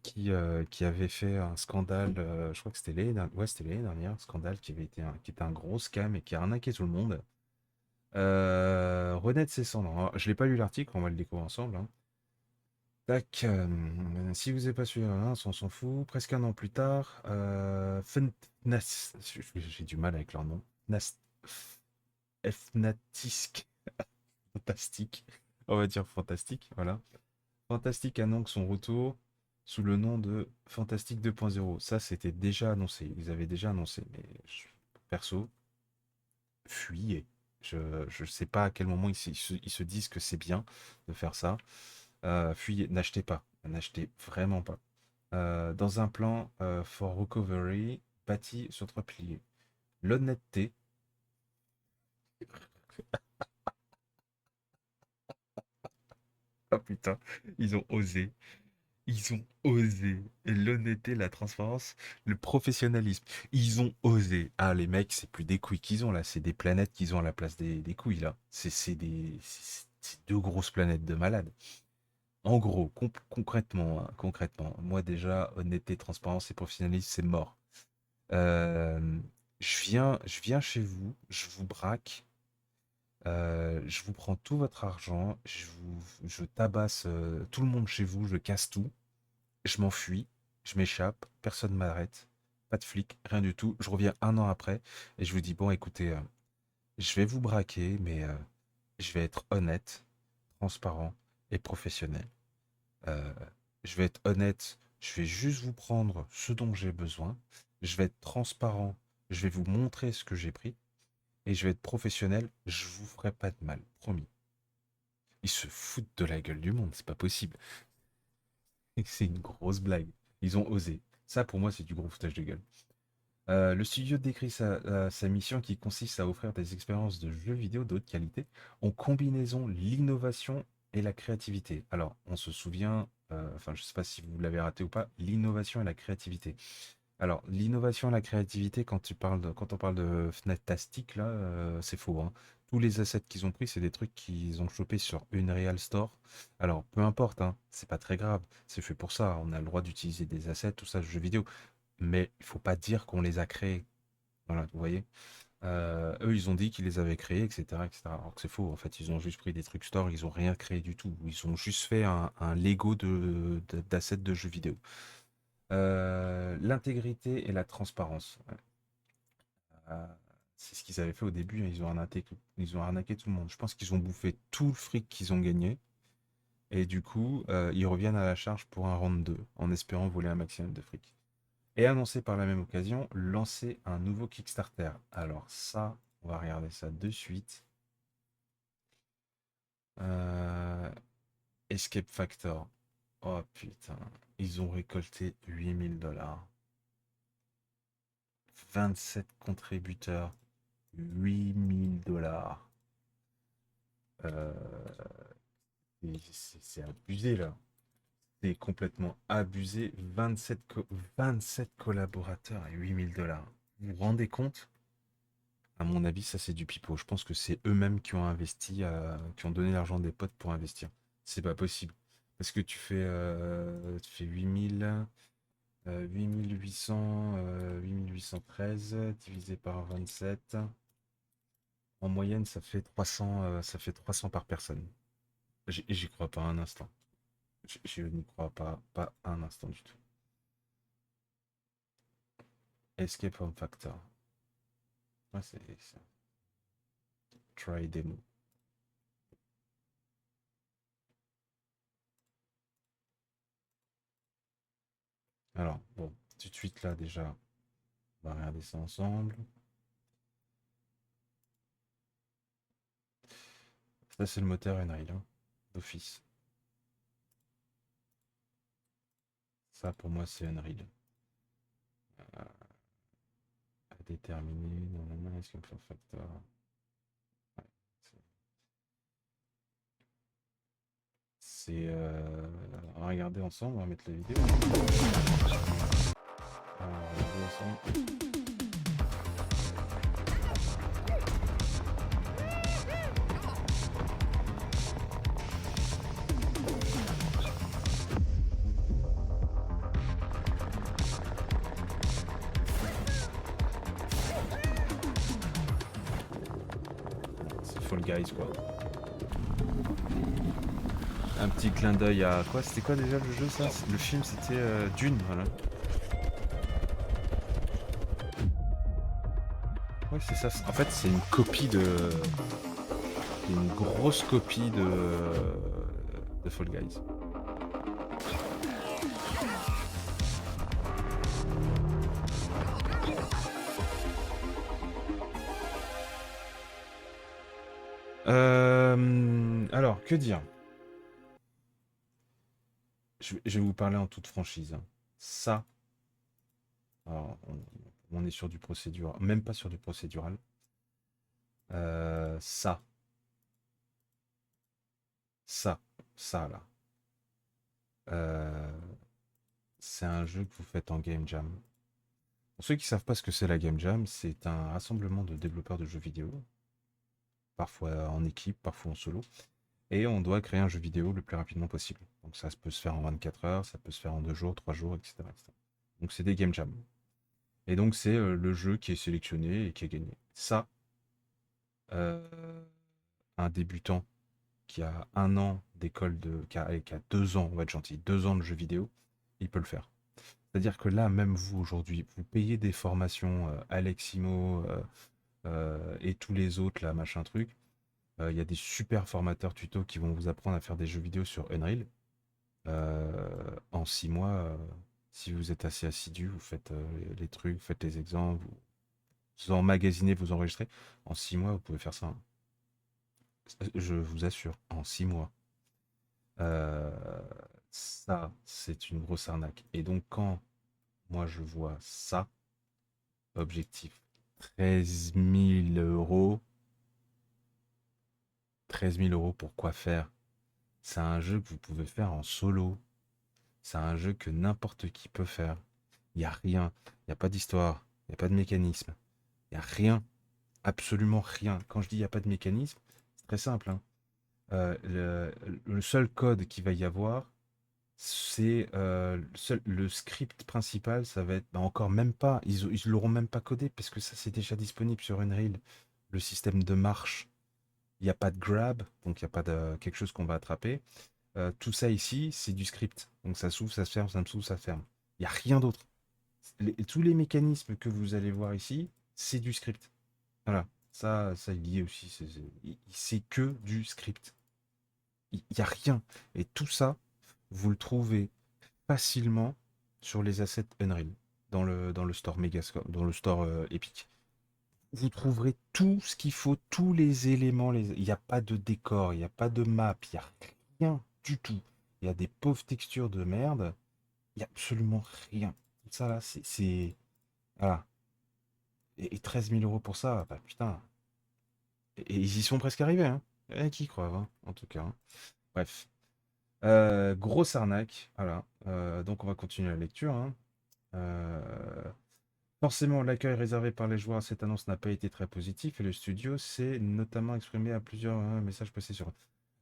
qui avait fait un scandale, je crois que c'était l'année dernière, un scandale qui était un gros scam et qui a arnaqué tout le monde. Renaître ses cendres. Alors, je l'ai pas lu l'article, on va le découvrir ensemble, hein. Tac, si vous n'avez pas suivi, hein, on s'en fout. Presque un an plus tard, j'ai du mal avec leur nom. Nas- Fnatisk, fantastique. On va dire fantastique, voilà. Fantastic annonce son retour sous le nom de Fantastic 2.0. Ça, c'était déjà annoncé. Ils avaient déjà annoncé, mais perso, fuyez. Je ne sais pas à quel moment ils se disent que c'est bien de faire ça. Fuyez, n'achetez pas. N'achetez vraiment pas. Dans un plan for recovery bâti sur 3 piliers. L'honnêteté. Ah putain, ils ont osé. Ils ont osé. L'honnêteté, la transparence, le professionnalisme. Ils ont osé. Ah, les mecs, c'est plus des couilles qu'ils ont là, c'est des planètes qu'ils ont à la place des couilles là. C'est 2 grosses planètes de malades. En gros, concrètement, hein, concrètement, moi déjà, honnêteté, transparence et professionnalisme, c'est mort. Euh, je viens chez vous, je vous braque, je vous prends tout votre argent, je tabasse tout le monde chez vous, je casse tout. Je m'enfuis, je m'échappe, personne ne m'arrête, pas de flic, rien du tout. Je reviens un an après et je vous dis, bon, écoutez, je vais vous braquer, mais je vais être honnête, transparent et professionnel. Euh, je vais être honnête, Je vais juste vous prendre ce dont j'ai besoin. Je vais être transparent. Je vais vous montrer ce que j'ai pris. Et je vais être professionnel. Je vous ferai pas de mal. Promis. Ils se foutent de la gueule du monde. C'est pas possible. C'est une grosse blague. Ils ont osé. Ça, pour moi, c'est du gros foutage de gueule. Le studio décrit sa mission qui consiste à offrir des expériences de jeux vidéo de haute qualité en combinaison l'innovation et la créativité. Alors, on se souvient, enfin, je ne sais pas si vous l'avez raté ou pas, l'innovation et la créativité. Alors, l'innovation et la créativité, quand on parle de Fnatastic, là, c'est faux, hein. Tous les assets qu'ils ont pris, c'est des trucs qu'ils ont chopés sur Unreal Store. Alors, peu importe, hein, c'est pas très grave, c'est fait pour ça. On a le droit d'utiliser des assets, tout ça, jeux vidéo. Mais il faut pas dire qu'on les a créés. Voilà, vous voyez. Eux, ils ont dit qu'ils les avaient créés, etc., etc. Alors que c'est faux. En fait, ils ont juste pris des trucs store, ils ont rien créé du tout. Ils ont juste fait un Lego d'assets de jeux vidéo. L'intégrité et la transparence. Ouais. Euh, c'est ce qu'ils avaient fait au début, hein. Ils ont arnaqué tout le monde. Je pense qu'ils ont bouffé tout le fric qu'ils ont gagné. Et du coup, ils reviennent à la charge pour un round 2, en espérant voler un maximum de fric. Et annoncé par la même occasion, lancer un nouveau Kickstarter. Alors ça, on va regarder ça de suite. Euh, Escape Factor. Oh putain, ils ont récolté 8000 $. 27 contributeurs, 8000 $. Euh, c'est abusé là. C'est complètement abusé. 27 collaborateurs et 8000 $. Vous vous rendez compte? À mon avis, ça c'est du pipeau. Je pense que c'est eux-mêmes qui ont investi, qui ont donné l'argent des potes pour investir. C'est pas possible. Parce que tu fais 8813 divisé par 27. En moyenne, ça fait 300 par personne. J'y crois pas un instant. Je n'y crois pas un instant du tout. Escape Home Factor. Ouais, c'est try demo. Alors, bon, tout de suite là, déjà, on va regarder ça ensemble. Ça, c'est le moteur Unreal, hein, d'office. Ça, pour moi, c'est Unreal. À déterminer. Nanana, est-ce qu'on peut factor? Ouais, on va regarder ensemble, on va mettre la vidéo. On va regarder ensemble. C'est Fall Guys, quoi. Un petit clin d'œil à quoi? C'était quoi déjà le jeu, ça? Le film, c'était Dune, voilà. Ouais, c'est ça. En fait, c'est une copie de. Une grosse copie de Fall Guys. Alors, que dire? Je vais vous parler en toute franchise, hein. Ça, alors, on est sur du procédural, même pas sur du procédural. Ça, ça, ça là. Euh, c'est un jeu que vous faites en game jam. Pour ceux qui savent pas ce que c'est la game jam, c'est un rassemblement de développeurs de jeux vidéo, parfois en équipe, parfois en solo, et on doit créer un jeu vidéo le plus rapidement possible. Donc ça peut se faire en 24 heures, ça peut se faire en 2 jours, 3 jours, etc., etc. Donc c'est des game jams. Et donc c'est le jeu qui est sélectionné et qui est gagné. Ça, euh, un débutant qui a 1 an d'école qui a 2 ans, on va être gentil, 2 ans de jeux vidéo, il peut le faire. C'est-à-dire que là, même vous aujourd'hui, vous payez des formations Aleximo et tous les autres, là, machin truc. Il y a des super formateurs tuto qui vont vous apprendre à faire des jeux vidéo sur Unreal. En 6 mois, Si vous êtes assez assidu, vous faites les trucs, vous faites les exemples, vous emmagasinez, vous enregistrez. En 6 mois, vous pouvez faire ça, hein. Je vous assure, en 6 mois. Euh, Ça, c'est une grosse arnaque. Et donc, quand moi je vois ça, objectif 13 000 euros. 13 000 euros pour quoi faire? C'est un jeu que vous pouvez faire en solo. C'est un jeu que n'importe qui peut faire. Il n'y a rien. Il n'y a pas d'histoire. Il n'y a pas de mécanisme. Il n'y a rien. Absolument rien. Quand je dis il n'y a pas de mécanisme, c'est très simple, hein. Le seul code qu'il va y avoir, c'est le script principal, ça va être encore même pas, ils l'auront même pas codé parce que ça c'est déjà disponible sur Unreal. Le système de marche, il n'y a pas de grab, donc il n'y a pas de quelque chose qu'on va attraper. Tout ça ici, c'est du script. Donc ça s'ouvre, ça se ferme, ça s'ouvre, ça se ferme. Il n'y a rien d'autre. Tous les mécanismes que vous allez voir ici, c'est du script. Voilà. Ça il y est aussi. C'est que du script. Il n'y a rien. Et tout ça, vous le trouvez facilement sur les assets Unreal, dans le store Megascope, dans le store Epic. Vous trouverez tout ce qu'il faut, tous les éléments. Il n'y a pas de décor, il n'y a pas de map, il n'y a rien du tout. Il y a des pauvres textures de merde. Il n'y a absolument rien. Ça là, voilà. Et 13 000 euros pour ça, bah putain. Et ils y sont presque arrivés, hein. Il y en a qui y croient, hein, en tout cas, hein. Bref. Grosse arnaque. Voilà. Donc on va continuer la lecture, hein. Euh, Forcément, l'accueil réservé par les joueurs à cette annonce n'a pas été très positif et le studio s'est notamment exprimé à plusieurs messages passés sur.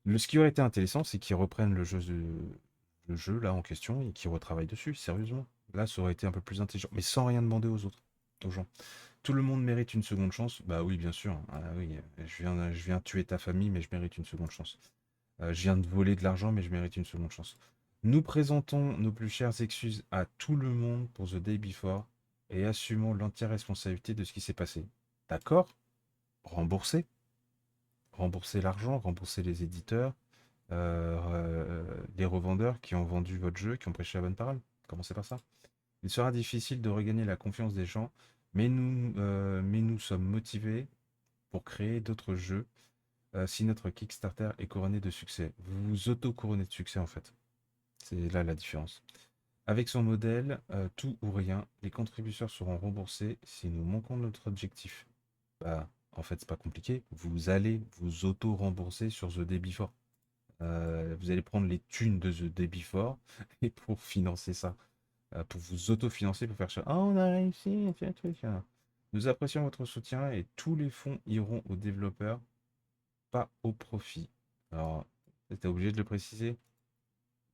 Ce qui aurait été intéressant, c'est qu'ils reprennent le jeu là en question et qu'ils retravaillent dessus, sérieusement. Là, ça aurait été un peu plus intelligent, mais sans rien demander aux autres, aux gens. Tout le monde mérite une seconde chance. Bah oui, bien sûr. Ah oui, je viens tuer ta famille, mais je mérite une seconde chance. Je viens de voler de l'argent, mais je mérite une seconde chance. Nous présentons nos plus chères excuses à tout le monde pour The Day Before et assumons l'entière responsabilité de ce qui s'est passé. D'accord? Rembourser. Rembourser l'argent, rembourser les éditeurs, les revendeurs qui ont vendu votre jeu, qui ont prêché la bonne parole. Commencez par ça. Il sera difficile de regagner la confiance des gens, mais nous sommes motivés pour créer d'autres jeux si notre Kickstarter est couronné de succès. Vous vous auto-couronnez de succès en fait. C'est là la différence. Avec son modèle, tout ou rien, les contributeurs seront remboursés si nous manquons de notre objectif. Bah, en fait, c'est pas compliqué. Vous allez vous auto-rembourser sur The Day Before. Vous allez prendre les thunes de The Day Before et pour financer ça, pour vous auto-financer, pour faire ça. Ah, on a réussi, on fait un truc, hein. Nous apprécions votre soutien et tous les fonds iront aux développeurs, pas au profit. Alors, t'es obligé de le préciser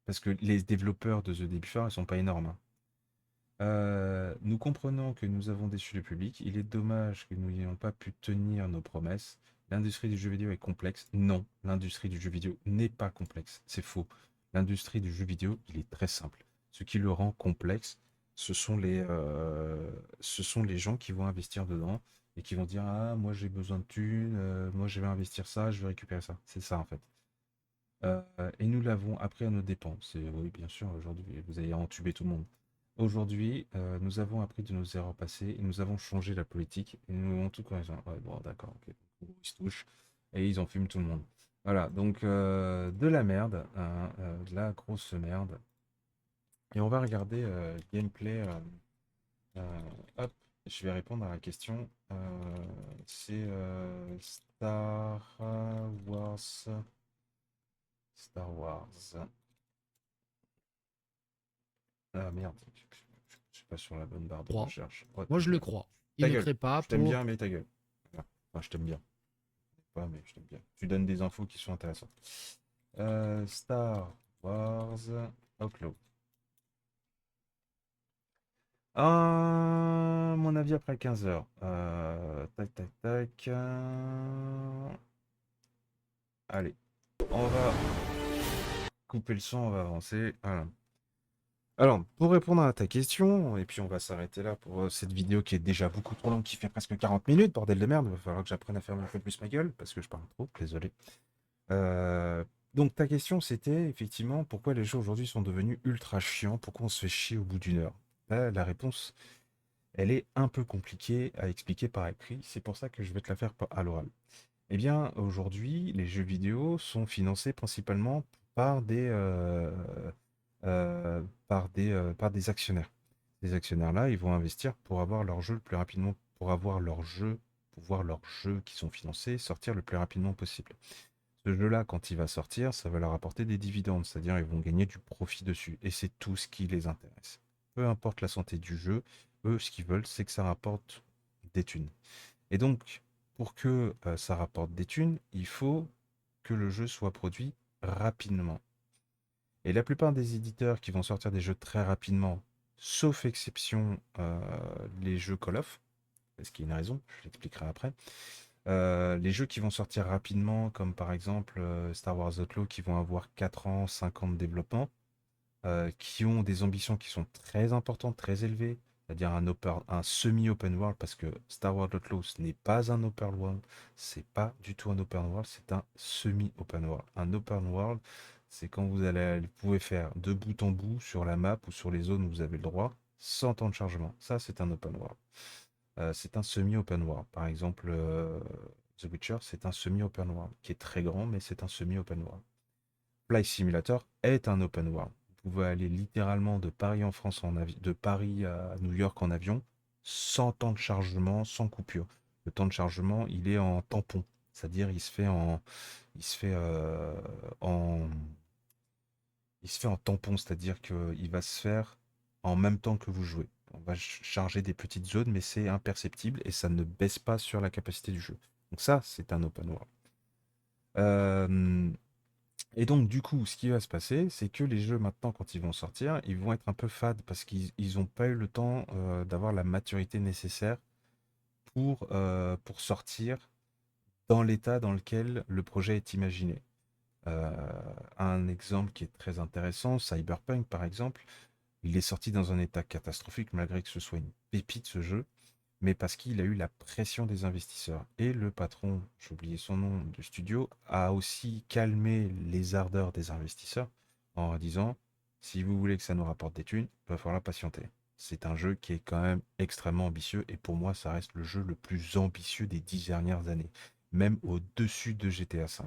parce que les développeurs de The Day Before, ils sont pas énormes, hein. Nous comprenons que nous avons déçu le public. Il est dommage que nous n'ayons pas pu tenir nos promesses. L'industrie du jeu vidéo est complexe. Non, l'industrie du jeu vidéo n'est pas complexe. C'est faux. L'industrie du jeu vidéo, il est très simple. Ce qui le rend complexe, ce sont les gens qui vont investir dedans et qui vont dire: ah, moi j'ai besoin de thunes, moi je vais investir ça, je vais récupérer ça. C'est ça en fait. Et nous l'avons appris à nos dépens. Oui, bien sûr, aujourd'hui, vous allez entuber tout le monde. Aujourd'hui, nous avons appris de nos erreurs passées et nous avons changé la politique et nous avons tout corrigé. Ouais, bon, d'accord, ok. Ils se touchent et ils en fument tout le monde. Voilà, donc de la merde, hein, de la grosse merde. Et on va regarder le gameplay. Euh, Hop, je vais répondre à la question. C'est Star Wars. Star Wars. Ah merde, je suis pas sur la bonne barre de Crois. recherche. Oh, Moi, ta je le gueule. crois. Il Ta ne gueule. crée pas Je t'aime bien, pour. mais ta gueule. Voilà. Enfin, je t'aime bien. Pas, mais je t'aime bien. Tu donnes des infos qui sont intéressantes. Star Wars Outlaw. Mon avis après 15 heures. Tac, tac, tac. Allez, on va couper le son, on va avancer. Voilà. Alors, pour répondre à ta question, et puis on va s'arrêter là pour cette vidéo qui est déjà beaucoup trop longue, qui fait presque 40 minutes, bordel de merde, il va falloir que j'apprenne à fermer un peu plus ma gueule, parce que je parle trop, désolé. Donc ta question c'était effectivement pourquoi les jeux aujourd'hui sont devenus ultra chiants, pourquoi on se fait chier au bout d'une heure. Là, la réponse, elle est un peu compliquée à expliquer par écrit, c'est pour ça que je vais te la faire à l'oral. Eh bien, aujourd'hui, les jeux vidéo sont financés principalement par par des actionnaires. Ces actionnaires-là, ils vont investir pour avoir leur jeu le plus rapidement, pour voir leurs jeux qui sont financés sortir le plus rapidement possible. Ce jeu-là, quand il va sortir, ça va leur apporter des dividendes, c'est-à-dire ils vont gagner du profit dessus. Et c'est tout ce qui les intéresse. Peu importe la santé du jeu, eux, ce qu'ils veulent, c'est que ça rapporte des thunes. Et donc, pour que ça rapporte des thunes, il faut que le jeu soit produit rapidement. Et la plupart des éditeurs qui vont sortir des jeux très rapidement, sauf exception les jeux Call of, parce qu'il y a une raison, je l'expliquerai après, les jeux qui vont sortir rapidement, comme par exemple Star Wars Outlaw, qui vont avoir 4 ans, 5 ans de développement, qui ont des ambitions qui sont très importantes, très élevées, c'est-à-dire un semi-open world, parce que Star Wars Outlaw, ce n'est pas un open world, c'est pas du tout un open world, c'est un semi-open world. Un open world, c'est quand vous pouvez faire de bout en bout sur la map ou sur les zones où vous avez le droit, sans temps de chargement. Ça, c'est un open world. C'est un semi-open world. Par exemple, The Witcher, c'est un semi-open world, qui est très grand, mais c'est un semi-open world. Flight Simulator est un open world. Vous pouvez aller littéralement de Paris en France de Paris à New York en avion, sans temps de chargement, sans coupure. Le temps de chargement, il est en tampon, c'est-à-dire il se fait en, il se fait en tampon, c'est-à-dire qu'il va se faire en même temps que vous jouez. On va charger des petites zones, mais c'est imperceptible et ça ne baisse pas sur la capacité du jeu. Donc ça, c'est un open world. Euh, et donc, du coup, ce qui va se passer, c'est que les jeux, maintenant, quand ils vont sortir, ils vont être un peu fades parce qu'ils n'ont pas eu le temps d'avoir la maturité nécessaire pour sortir dans l'état dans lequel le projet est imaginé. Euh, un exemple qui est très intéressant, Cyberpunk, par exemple, il est sorti dans un état catastrophique, malgré que ce soit une pépite, ce jeu, mais parce qu'il a eu la pression des investisseurs. Et le patron, j'ai oublié son nom, du studio, a aussi calmé les ardeurs des investisseurs en leur disant, si vous voulez que ça nous rapporte des thunes, il va falloir patienter. C'est un jeu qui est quand même extrêmement ambitieux et pour moi, ça reste le jeu le plus ambitieux des 10 dernières années, même au-dessus de GTA V.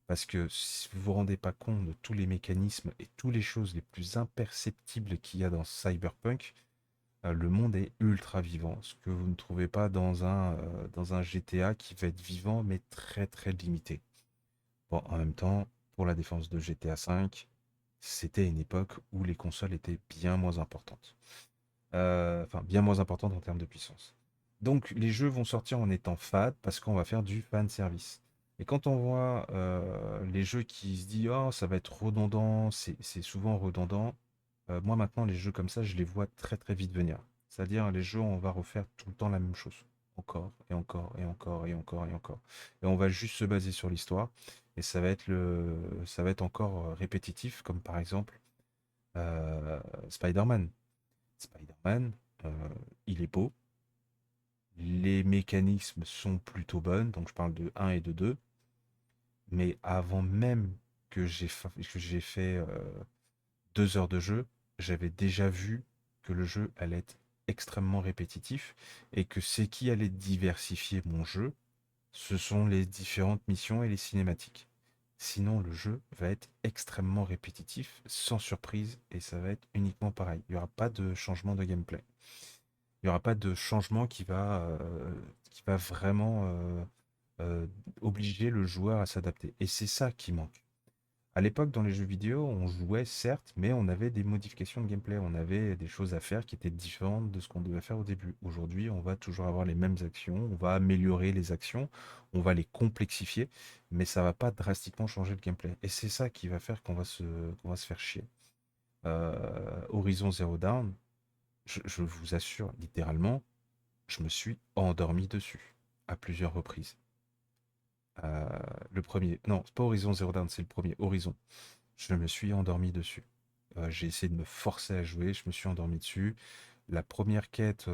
Parce que si vous vous rendez pas compte de tous les mécanismes et toutes les choses les plus imperceptibles qu'il y a dans Cyberpunk, le monde est ultra vivant, ce que vous ne trouvez pas dans un GTA qui va être vivant mais très très limité. Bon, en même temps, pour la défense de GTA V, c'était une époque où les consoles étaient bien moins importantes. Enfin, bien moins importantes en termes de puissance. Donc les jeux vont sortir en étant fades parce qu'on va faire du fan service. Et quand on voit les jeux qui se disent oh ça va être redondant, c'est souvent redondant. Moi maintenant les jeux comme ça je les vois très très vite venir. C'est-à-dire les jeux on va refaire tout le temps la même chose. Encore et encore et encore et encore et encore. Et on va juste se baser sur l'histoire. Et ça va être encore répétitif comme par exemple Spider-Man. Spider-Man, il est beau, les mécanismes sont plutôt bonnes, donc je parle de un et de 2. Mais avant même que j'ai fait 2 heures de jeu, j'avais déjà vu que le jeu allait être extrêmement répétitif et que ce qui allait diversifier mon jeu, ce sont les différentes missions et les cinématiques. Sinon, le jeu va être extrêmement répétitif, sans surprise, et ça va être uniquement pareil. Il n'y aura pas de changement de gameplay. Il n'y aura pas de changement qui va vraiment euh, obliger le joueur à s'adapter. Et c'est ça qui manque. À l'époque, dans les jeux vidéo, on jouait certes, mais on avait des modifications de gameplay. On avait des choses à faire qui étaient différentes de ce qu'on devait faire au début. Aujourd'hui, on va toujours avoir les mêmes actions, on va améliorer les actions, on va les complexifier, mais ça va pas drastiquement changer le gameplay. Et c'est ça qui va faire qu'on va se faire chier. Horizon Zero Dawn, je vous assure, littéralement, je me suis endormi dessus à plusieurs reprises. Euh, le premier, non, c'est pas Horizon Zero Dawn, c'est le premier, Horizon. Je me suis endormi dessus. J'ai essayé de me forcer à jouer, je me suis endormi dessus. La première quête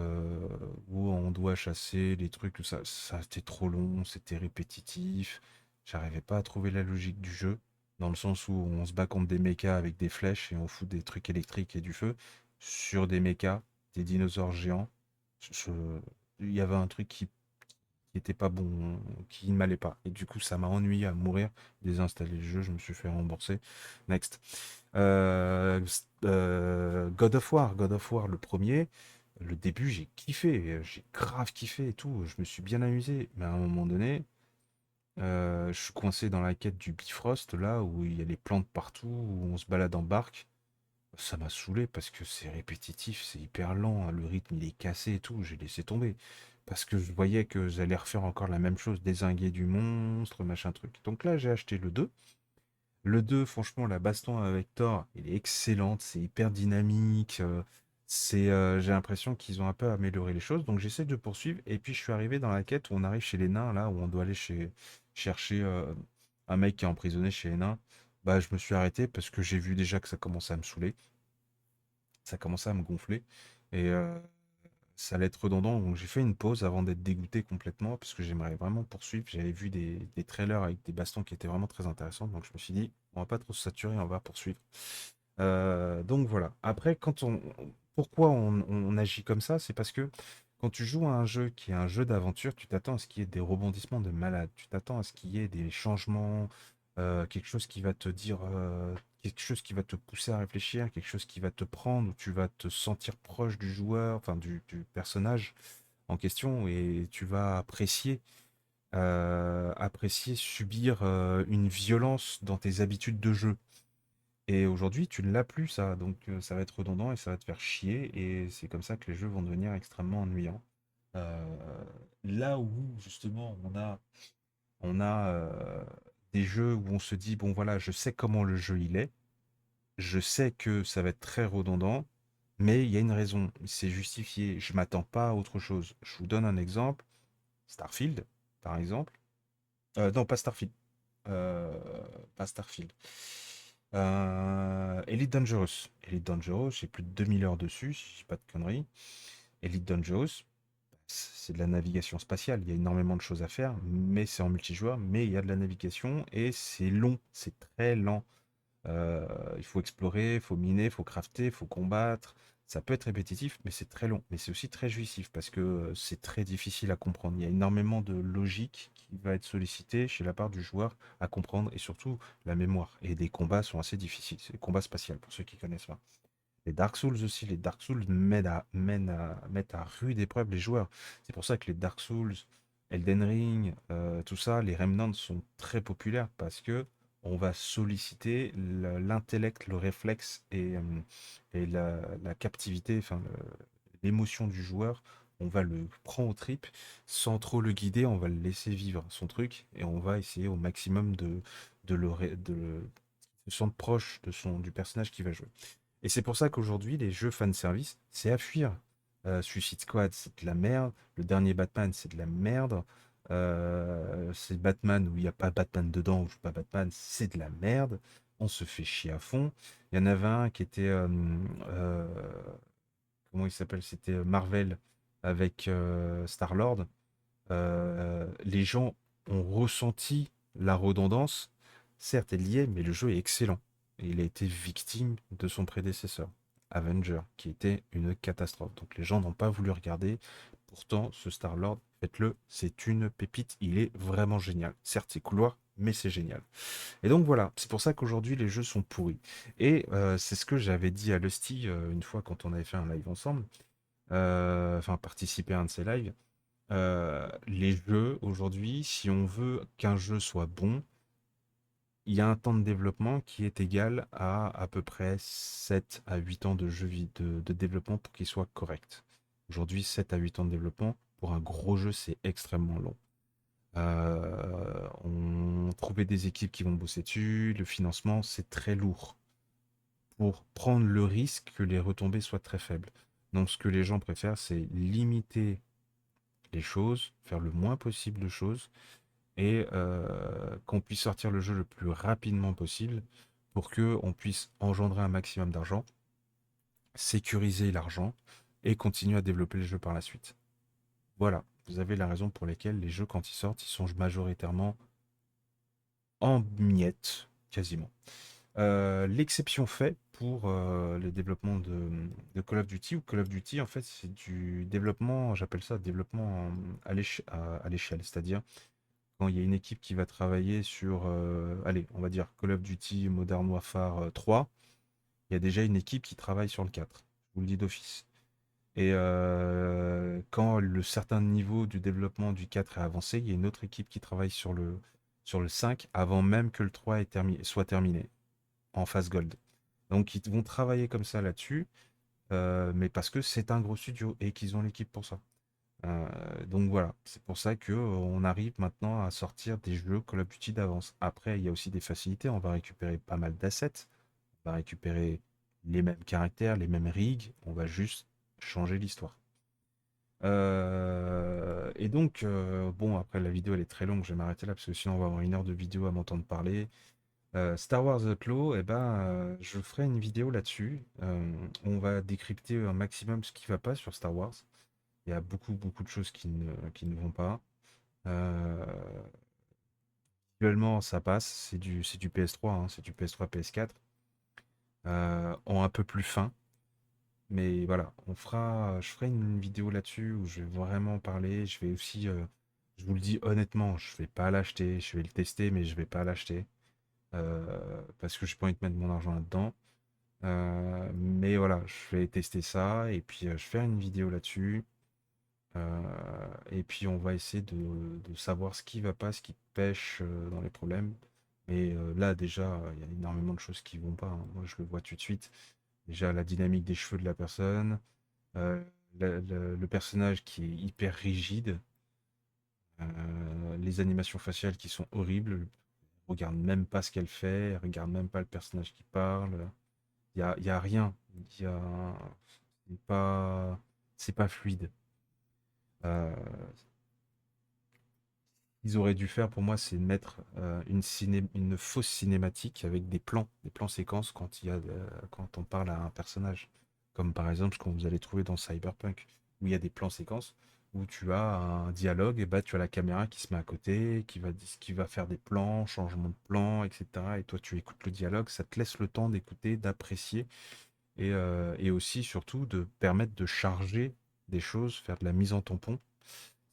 où on doit chasser les trucs, tout ça, ça c'était trop long, c'était répétitif. J'arrivais pas à trouver la logique du jeu. dans le sens où on se bat contre des mechas avec des flèches et on fout des trucs électriques et du feu sur des mechas, des dinosaures géants. Je- Il y avait un truc qui était pas bon, qui ne m'allait pas. Et du coup, ça m'a ennuyé à mourir. Désinstaller le jeu, je me suis fait rembourser. Next. God of War, le premier. Le début, j'ai kiffé, j'ai grave kiffé et tout. Je me suis bien amusé. Mais à un moment donné, je suis coincé dans la quête du Bifrost, là, où il y a les plantes partout, où on se balade en barque. Ça m'a saoulé parce que c'est répétitif, c'est hyper lent, hein, le rythme il est cassé et tout, j'ai laissé tomber. Parce que je voyais que j'allais refaire encore la même chose, dézinguer du monstre, machin truc. Donc là, j'ai acheté le 2. Le 2, franchement, la baston avec Thor, elle est excellente, c'est hyper dynamique. J'ai l'impression qu'ils ont un peu amélioré les choses. Donc j'essaie de poursuivre. Et puis je suis arrivé dans la quête où on arrive chez les nains, là, où on doit aller chercher un mec qui est emprisonné chez les nains. Bah, je me suis arrêté parce que j'ai vu déjà que ça commençait à me saouler. Ça commençait à me gonfler. Et ça allait être redondant. Donc j'ai fait une pause avant d'être dégoûté complètement parce que j'aimerais vraiment poursuivre. J'avais vu des trailers avec des bastons qui étaient vraiment très intéressants. Donc je me suis dit, on va pas trop se saturer, on va poursuivre. Donc voilà. Après, pourquoi on agit comme ça? C'est parce que quand tu joues à un jeu qui est un jeu d'aventure, tu t'attends à ce qu'il y ait des rebondissements de malade. Tu t'attends à ce qu'il y ait des changements, quelque chose qui va te dire, quelque chose qui va te pousser à réfléchir, quelque chose qui va te prendre, où tu vas te sentir proche du joueur, enfin du personnage en question, et tu vas apprécier subir une violence dans tes habitudes de jeu. Et aujourd'hui, tu ne l'as plus ça, donc ça va être redondant et ça va te faire chier, et c'est comme ça que les jeux vont devenir extrêmement ennuyants. Euh, Là où justement on a des jeux où on se dit bon voilà, je sais comment le jeu il est, je sais que ça va être très redondant, mais il y a une raison, c'est justifié, je m'attends pas à autre chose. Je vous donne un exemple, Starfield, par exemple. Non, pas Starfield. Euh, Pas Starfield. Elite Dangerous. Elite Dangerous, j'ai plus de 2000 heures dessus, si je dis pas de conneries. Elite Dangerous, c'est de la navigation spatiale. Il y a énormément de choses à faire, mais c'est en multijoueur, mais il y a de la navigation et c'est long, c'est très lent. Il faut explorer, il faut miner, il faut crafter, il faut combattre. Ça peut être répétitif, mais c'est très long. Mais c'est aussi très jouissif parce que c'est très difficile à comprendre. Il y a énormément de logique qui va être sollicitée chez la part du joueur à comprendre et surtout la mémoire. Et des combats sont assez difficiles. C'est des combats spatials pour ceux qui connaissent pas. Les Dark Souls aussi, les Dark Souls mettent à rude épreuve les joueurs. C'est pour ça que les Dark Souls, Elden Ring, tout ça, les Remnants sont très populaires parce que on va solliciter l'intellect, le réflexe et la captivité, enfin l'émotion du joueur. On va le prendre au trip sans trop le guider, on va le laisser vivre son truc et on va essayer au maximum de se sentir proche du personnage qui va jouer. Et c'est pour ça qu'aujourd'hui, les jeux fanservice, c'est à fuir. Suicide Squad, c'est de la merde. Le dernier Batman, c'est de la merde. C'est Batman où il n'y a pas Batman dedans, ou joue pas Batman, c'est de la merde. On se fait chier à fond. Il y en avait un qui était. Euh, comment il s'appelle? C'était Marvel avec Star-Lord. Les gens ont ressenti la redondance. Certes, elle y est, mais le jeu est excellent. Et il a été victime de son prédécesseur, Avenger, qui était une catastrophe. Donc les gens n'ont pas voulu regarder. Pourtant, ce Star-Lord, faites-le, c'est une pépite. Il est vraiment génial. Certes, c'est couloir, mais c'est génial. Et donc voilà, c'est pour ça qu'aujourd'hui les jeux sont pourris. Et c'est ce que j'avais dit à Lusty une fois quand on avait fait un live ensemble, enfin participer à un de ses lives. Les jeux aujourd'hui, si on veut qu'un jeu soit bon, il y a un temps de développement qui est égal à peu près 7 à 8 ans de développement pour qu'il soit correct. Aujourd'hui, 7 à 8 ans de développement, pour un gros jeu, c'est extrêmement long. On trouvait des équipes qui vont bosser dessus, le financement, c'est très lourd pour prendre le risque que les retombées soient très faibles. Donc ce que les gens préfèrent, c'est limiter les choses, faire le moins possible de choses et qu'on puisse sortir le jeu le plus rapidement possible pour que on puisse engendrer un maximum d'argent, sécuriser l'argent et continuer à développer les jeux par la suite. Voilà, vous avez la raison pour laquelle les jeux quand ils sortent, ils sont majoritairement en miettes. quasiment. L'exception fait pour le développement de Call of Duty, ou Call of Duty, en fait, c'est du développement, j'appelle ça développement à l'échelle, c'est-à-dire quand il y a une équipe qui va travailler sur, allez, on va dire Call of Duty Modern Warfare 3, il y a déjà une équipe qui travaille sur le 4, je vous le dis d'office. Et quand le certain niveau du développement du 4 est avancé, il y a une autre équipe qui travaille sur le 5 avant même que le 3 soit terminé en phase gold. Donc ils vont travailler comme ça là-dessus, mais parce que c'est un gros studio et qu'ils ont l'équipe pour ça. Donc voilà, c'est pour ça que on arrive maintenant à sortir des jeux Call of Duty d'avance. Après, il y a aussi des facilités, on va récupérer pas mal d'assets, on va récupérer les mêmes caractères, les mêmes rigs, on va juste changer l'histoire. Et donc, bon, après la vidéo elle est très longue, je vais m'arrêter là parce que sinon on va avoir 1 heure de vidéo à m'entendre parler. Star Wars Outlaw, eh ben, je ferai une vidéo là-dessus. On va décrypter un maximum ce qui va pas sur Star Wars. Il y a beaucoup, beaucoup de choses qui ne vont pas. Euh, Visuellement, ça passe. C'est du PS3, hein, c'est du PS3, PS4. En un peu plus fin. Mais voilà, je ferai une vidéo là-dessus où je vais vraiment parler. Je vais aussi, je vous le dis honnêtement, je vais pas l'acheter. Je vais le tester, mais je vais pas l'acheter. Parce que je pas envie de mettre mon argent là-dedans. Mais voilà, je vais tester ça et puis je vais faire une vidéo là-dessus. Et puis on va essayer de savoir ce qui va pas, ce qui pêche dans les problèmes. Mais là déjà, il y a énormément de choses qui vont pas, hein. Moi je le vois tout de suite. Déjà la dynamique des cheveux de la personne, euh, le personnage qui est hyper rigide, les animations faciales qui sont horribles. Elle regarde même pas ce qu'elle fait, elle regarde même pas le personnage qui parle. Il y a rien. Il y a, c'est pas, c'est pas fluide. Euh, Ils auraient dû faire pour moi, c'est mettre une fausse cinématique avec des plans séquences quand on parle à un personnage. Comme par exemple ce qu'on vous allez trouver dans Cyberpunk, où il y a des plans séquences où tu as un dialogue, et bah tu as la caméra qui se met à côté, qui va faire des plans, changement de plan, etc. Et toi tu écoutes le dialogue, ça te laisse le temps d'écouter, d'apprécier, et aussi surtout de permettre de charger des choses, faire de la mise en tampon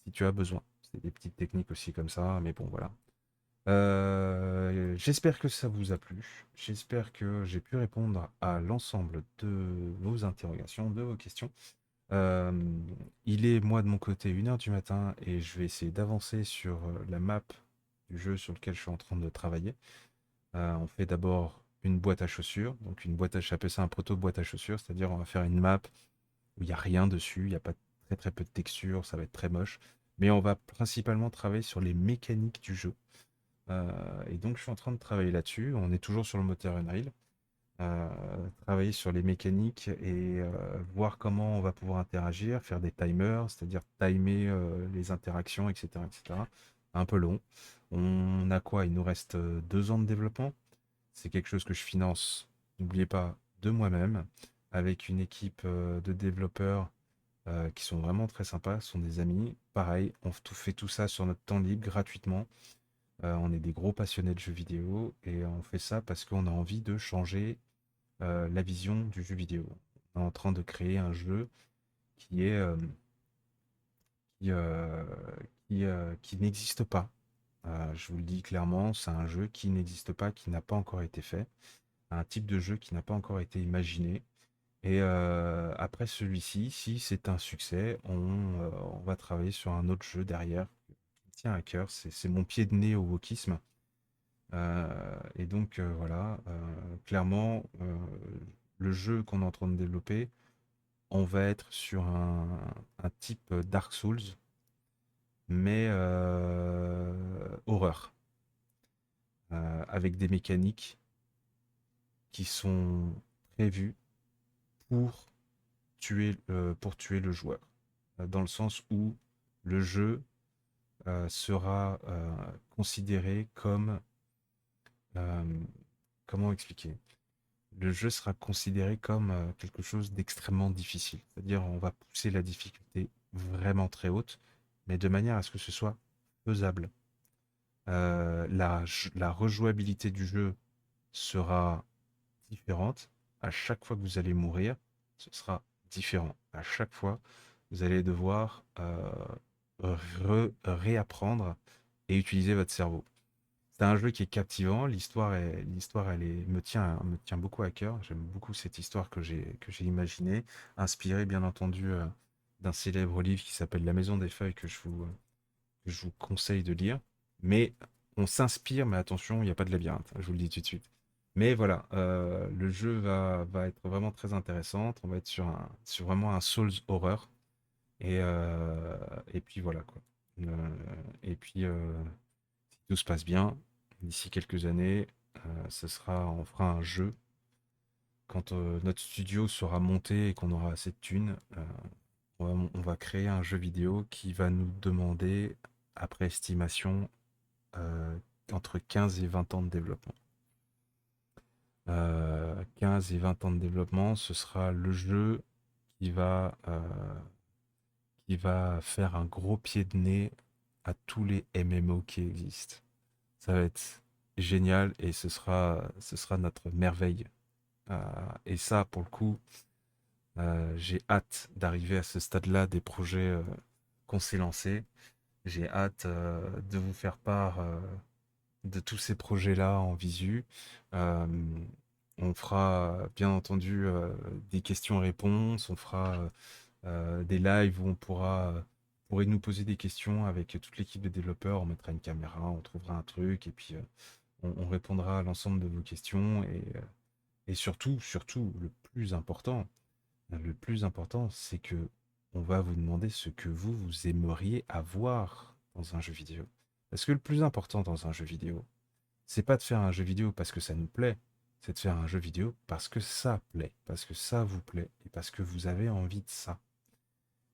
si tu as besoin. C'est des petites techniques aussi comme ça, mais bon, voilà. J'espère que ça vous a plu. J'espère que j'ai pu répondre à l'ensemble de vos interrogations, de vos questions. Euh, il est, moi, de mon côté, 1 heure du matin et je vais essayer d'avancer sur la map du jeu sur lequel je suis en train de travailler. On fait d'abord une boîte à chaussures. Donc, j'appelle ça un proto-boîte à chaussures, c'est-à-dire on va faire une map où il n'y a rien dessus, il n'y a pas très très peu de texture, ça va être très moche. Mais on va principalement travailler sur les mécaniques du jeu. Et donc je suis en train de travailler là-dessus. On est toujours sur le moteur Unreal. Euh, Travailler sur les mécaniques et voir comment on va pouvoir interagir, faire des timers, c'est-à-dire timer les interactions, etc., etc. Un peu long. On a quoi? Il nous reste 2 ans de développement. C'est quelque chose que je finance, n'oubliez pas, de moi-même, avec une équipe de développeurs qui sont vraiment très sympas, ce sont des amis. Pareil, fait tout ça sur notre temps libre, gratuitement. On est des gros passionnés de jeux vidéo et on fait ça parce qu'on a envie de changer la vision du jeu vidéo. On est en train de créer un jeu qui est qui, euh, qui n'existe pas. Je vous le dis clairement, c'est un jeu qui n'existe pas, qui n'a pas encore été fait, un type de jeu qui n'a pas encore été imaginé. Et après celui-ci, si c'est un succès, on va travailler sur un autre jeu derrière qui me tient à cœur. C'est mon pied de nez au wokisme. Et donc voilà, clairement, le jeu qu'on est en train de développer, on va être sur un type Dark Souls, mais horreur, avec des mécaniques qui sont prévues pour tuer le joueur. Dans le sens où le jeu sera considéré comme... euh, comment expliquer? Le jeu sera considéré comme quelque chose d'extrêmement difficile. C'est-à-dire, on va pousser la difficulté vraiment très haute, mais de manière à ce que ce soit faisable. La rejouabilité du jeu sera différente. À chaque fois que vous allez mourir, ce sera différent. À chaque fois, vous allez devoir réapprendre et utiliser votre cerveau. C'est un jeu qui est captivant. L'histoire, me tient beaucoup à cœur. J'aime beaucoup cette histoire que j'ai imaginée, inspirée bien entendu d'un célèbre livre qui s'appelle La Maison des Feuilles que je vous conseille de lire. Mais on s'inspire, mais attention, il n'y a pas de labyrinthe. Je vous le dis tout de suite. Mais voilà, le jeu va être vraiment très intéressant. On va être sur vraiment un Souls horror. Et puis voilà quoi. Et puis si tout se passe bien, d'ici quelques années, on fera un jeu. Quand notre studio sera monté et qu'on aura assez de thunes, on va créer un jeu vidéo qui va nous demander, après estimation, euh, entre 15 et 20 ans de développement. 15 et 20 ans de développement, ce sera le jeu qui qui va faire un gros pied de nez à tous les MMO qui existent. Ça va être génial et ce sera notre merveille. Et ça, pour le coup, j'ai hâte d'arriver à ce stade-là des projets qu'on s'est lancés. J'ai hâte de vous faire part de tous ces projets-là en visu. Euh, on fera bien entendu des questions-réponses, on fera des lives où pourrait nous poser des questions avec toute l'équipe de développeurs. On mettra une caméra, on trouvera un truc et puis on répondra à l'ensemble de vos questions. Et surtout, surtout, le plus important, c'est que on va vous demander ce que vous aimeriez avoir dans un jeu vidéo. Parce que le plus important dans un jeu vidéo, c'est pas de faire un jeu vidéo parce que ça nous plaît, c'est de faire un jeu vidéo parce que ça plaît, parce que ça vous plaît et parce que vous avez envie de ça.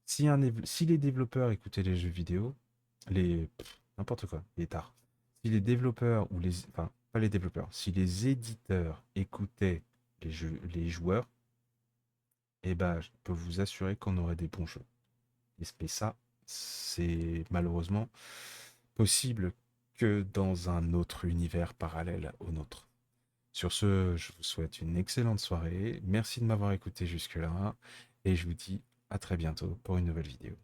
Si les développeurs écoutaient les jeux vidéo, n'importe quoi, il est tard. Si les développeurs ou les, enfin, pas les développeurs, si les éditeurs écoutaient les joueurs, eh ben, je peux vous assurer qu'on aurait des bons jeux. Et ça, c'est malheureusement possible que dans un autre univers parallèle au nôtre. Sur ce, je vous souhaite une excellente soirée. Merci de m'avoir écouté jusque-là et je vous dis à très bientôt pour une nouvelle vidéo.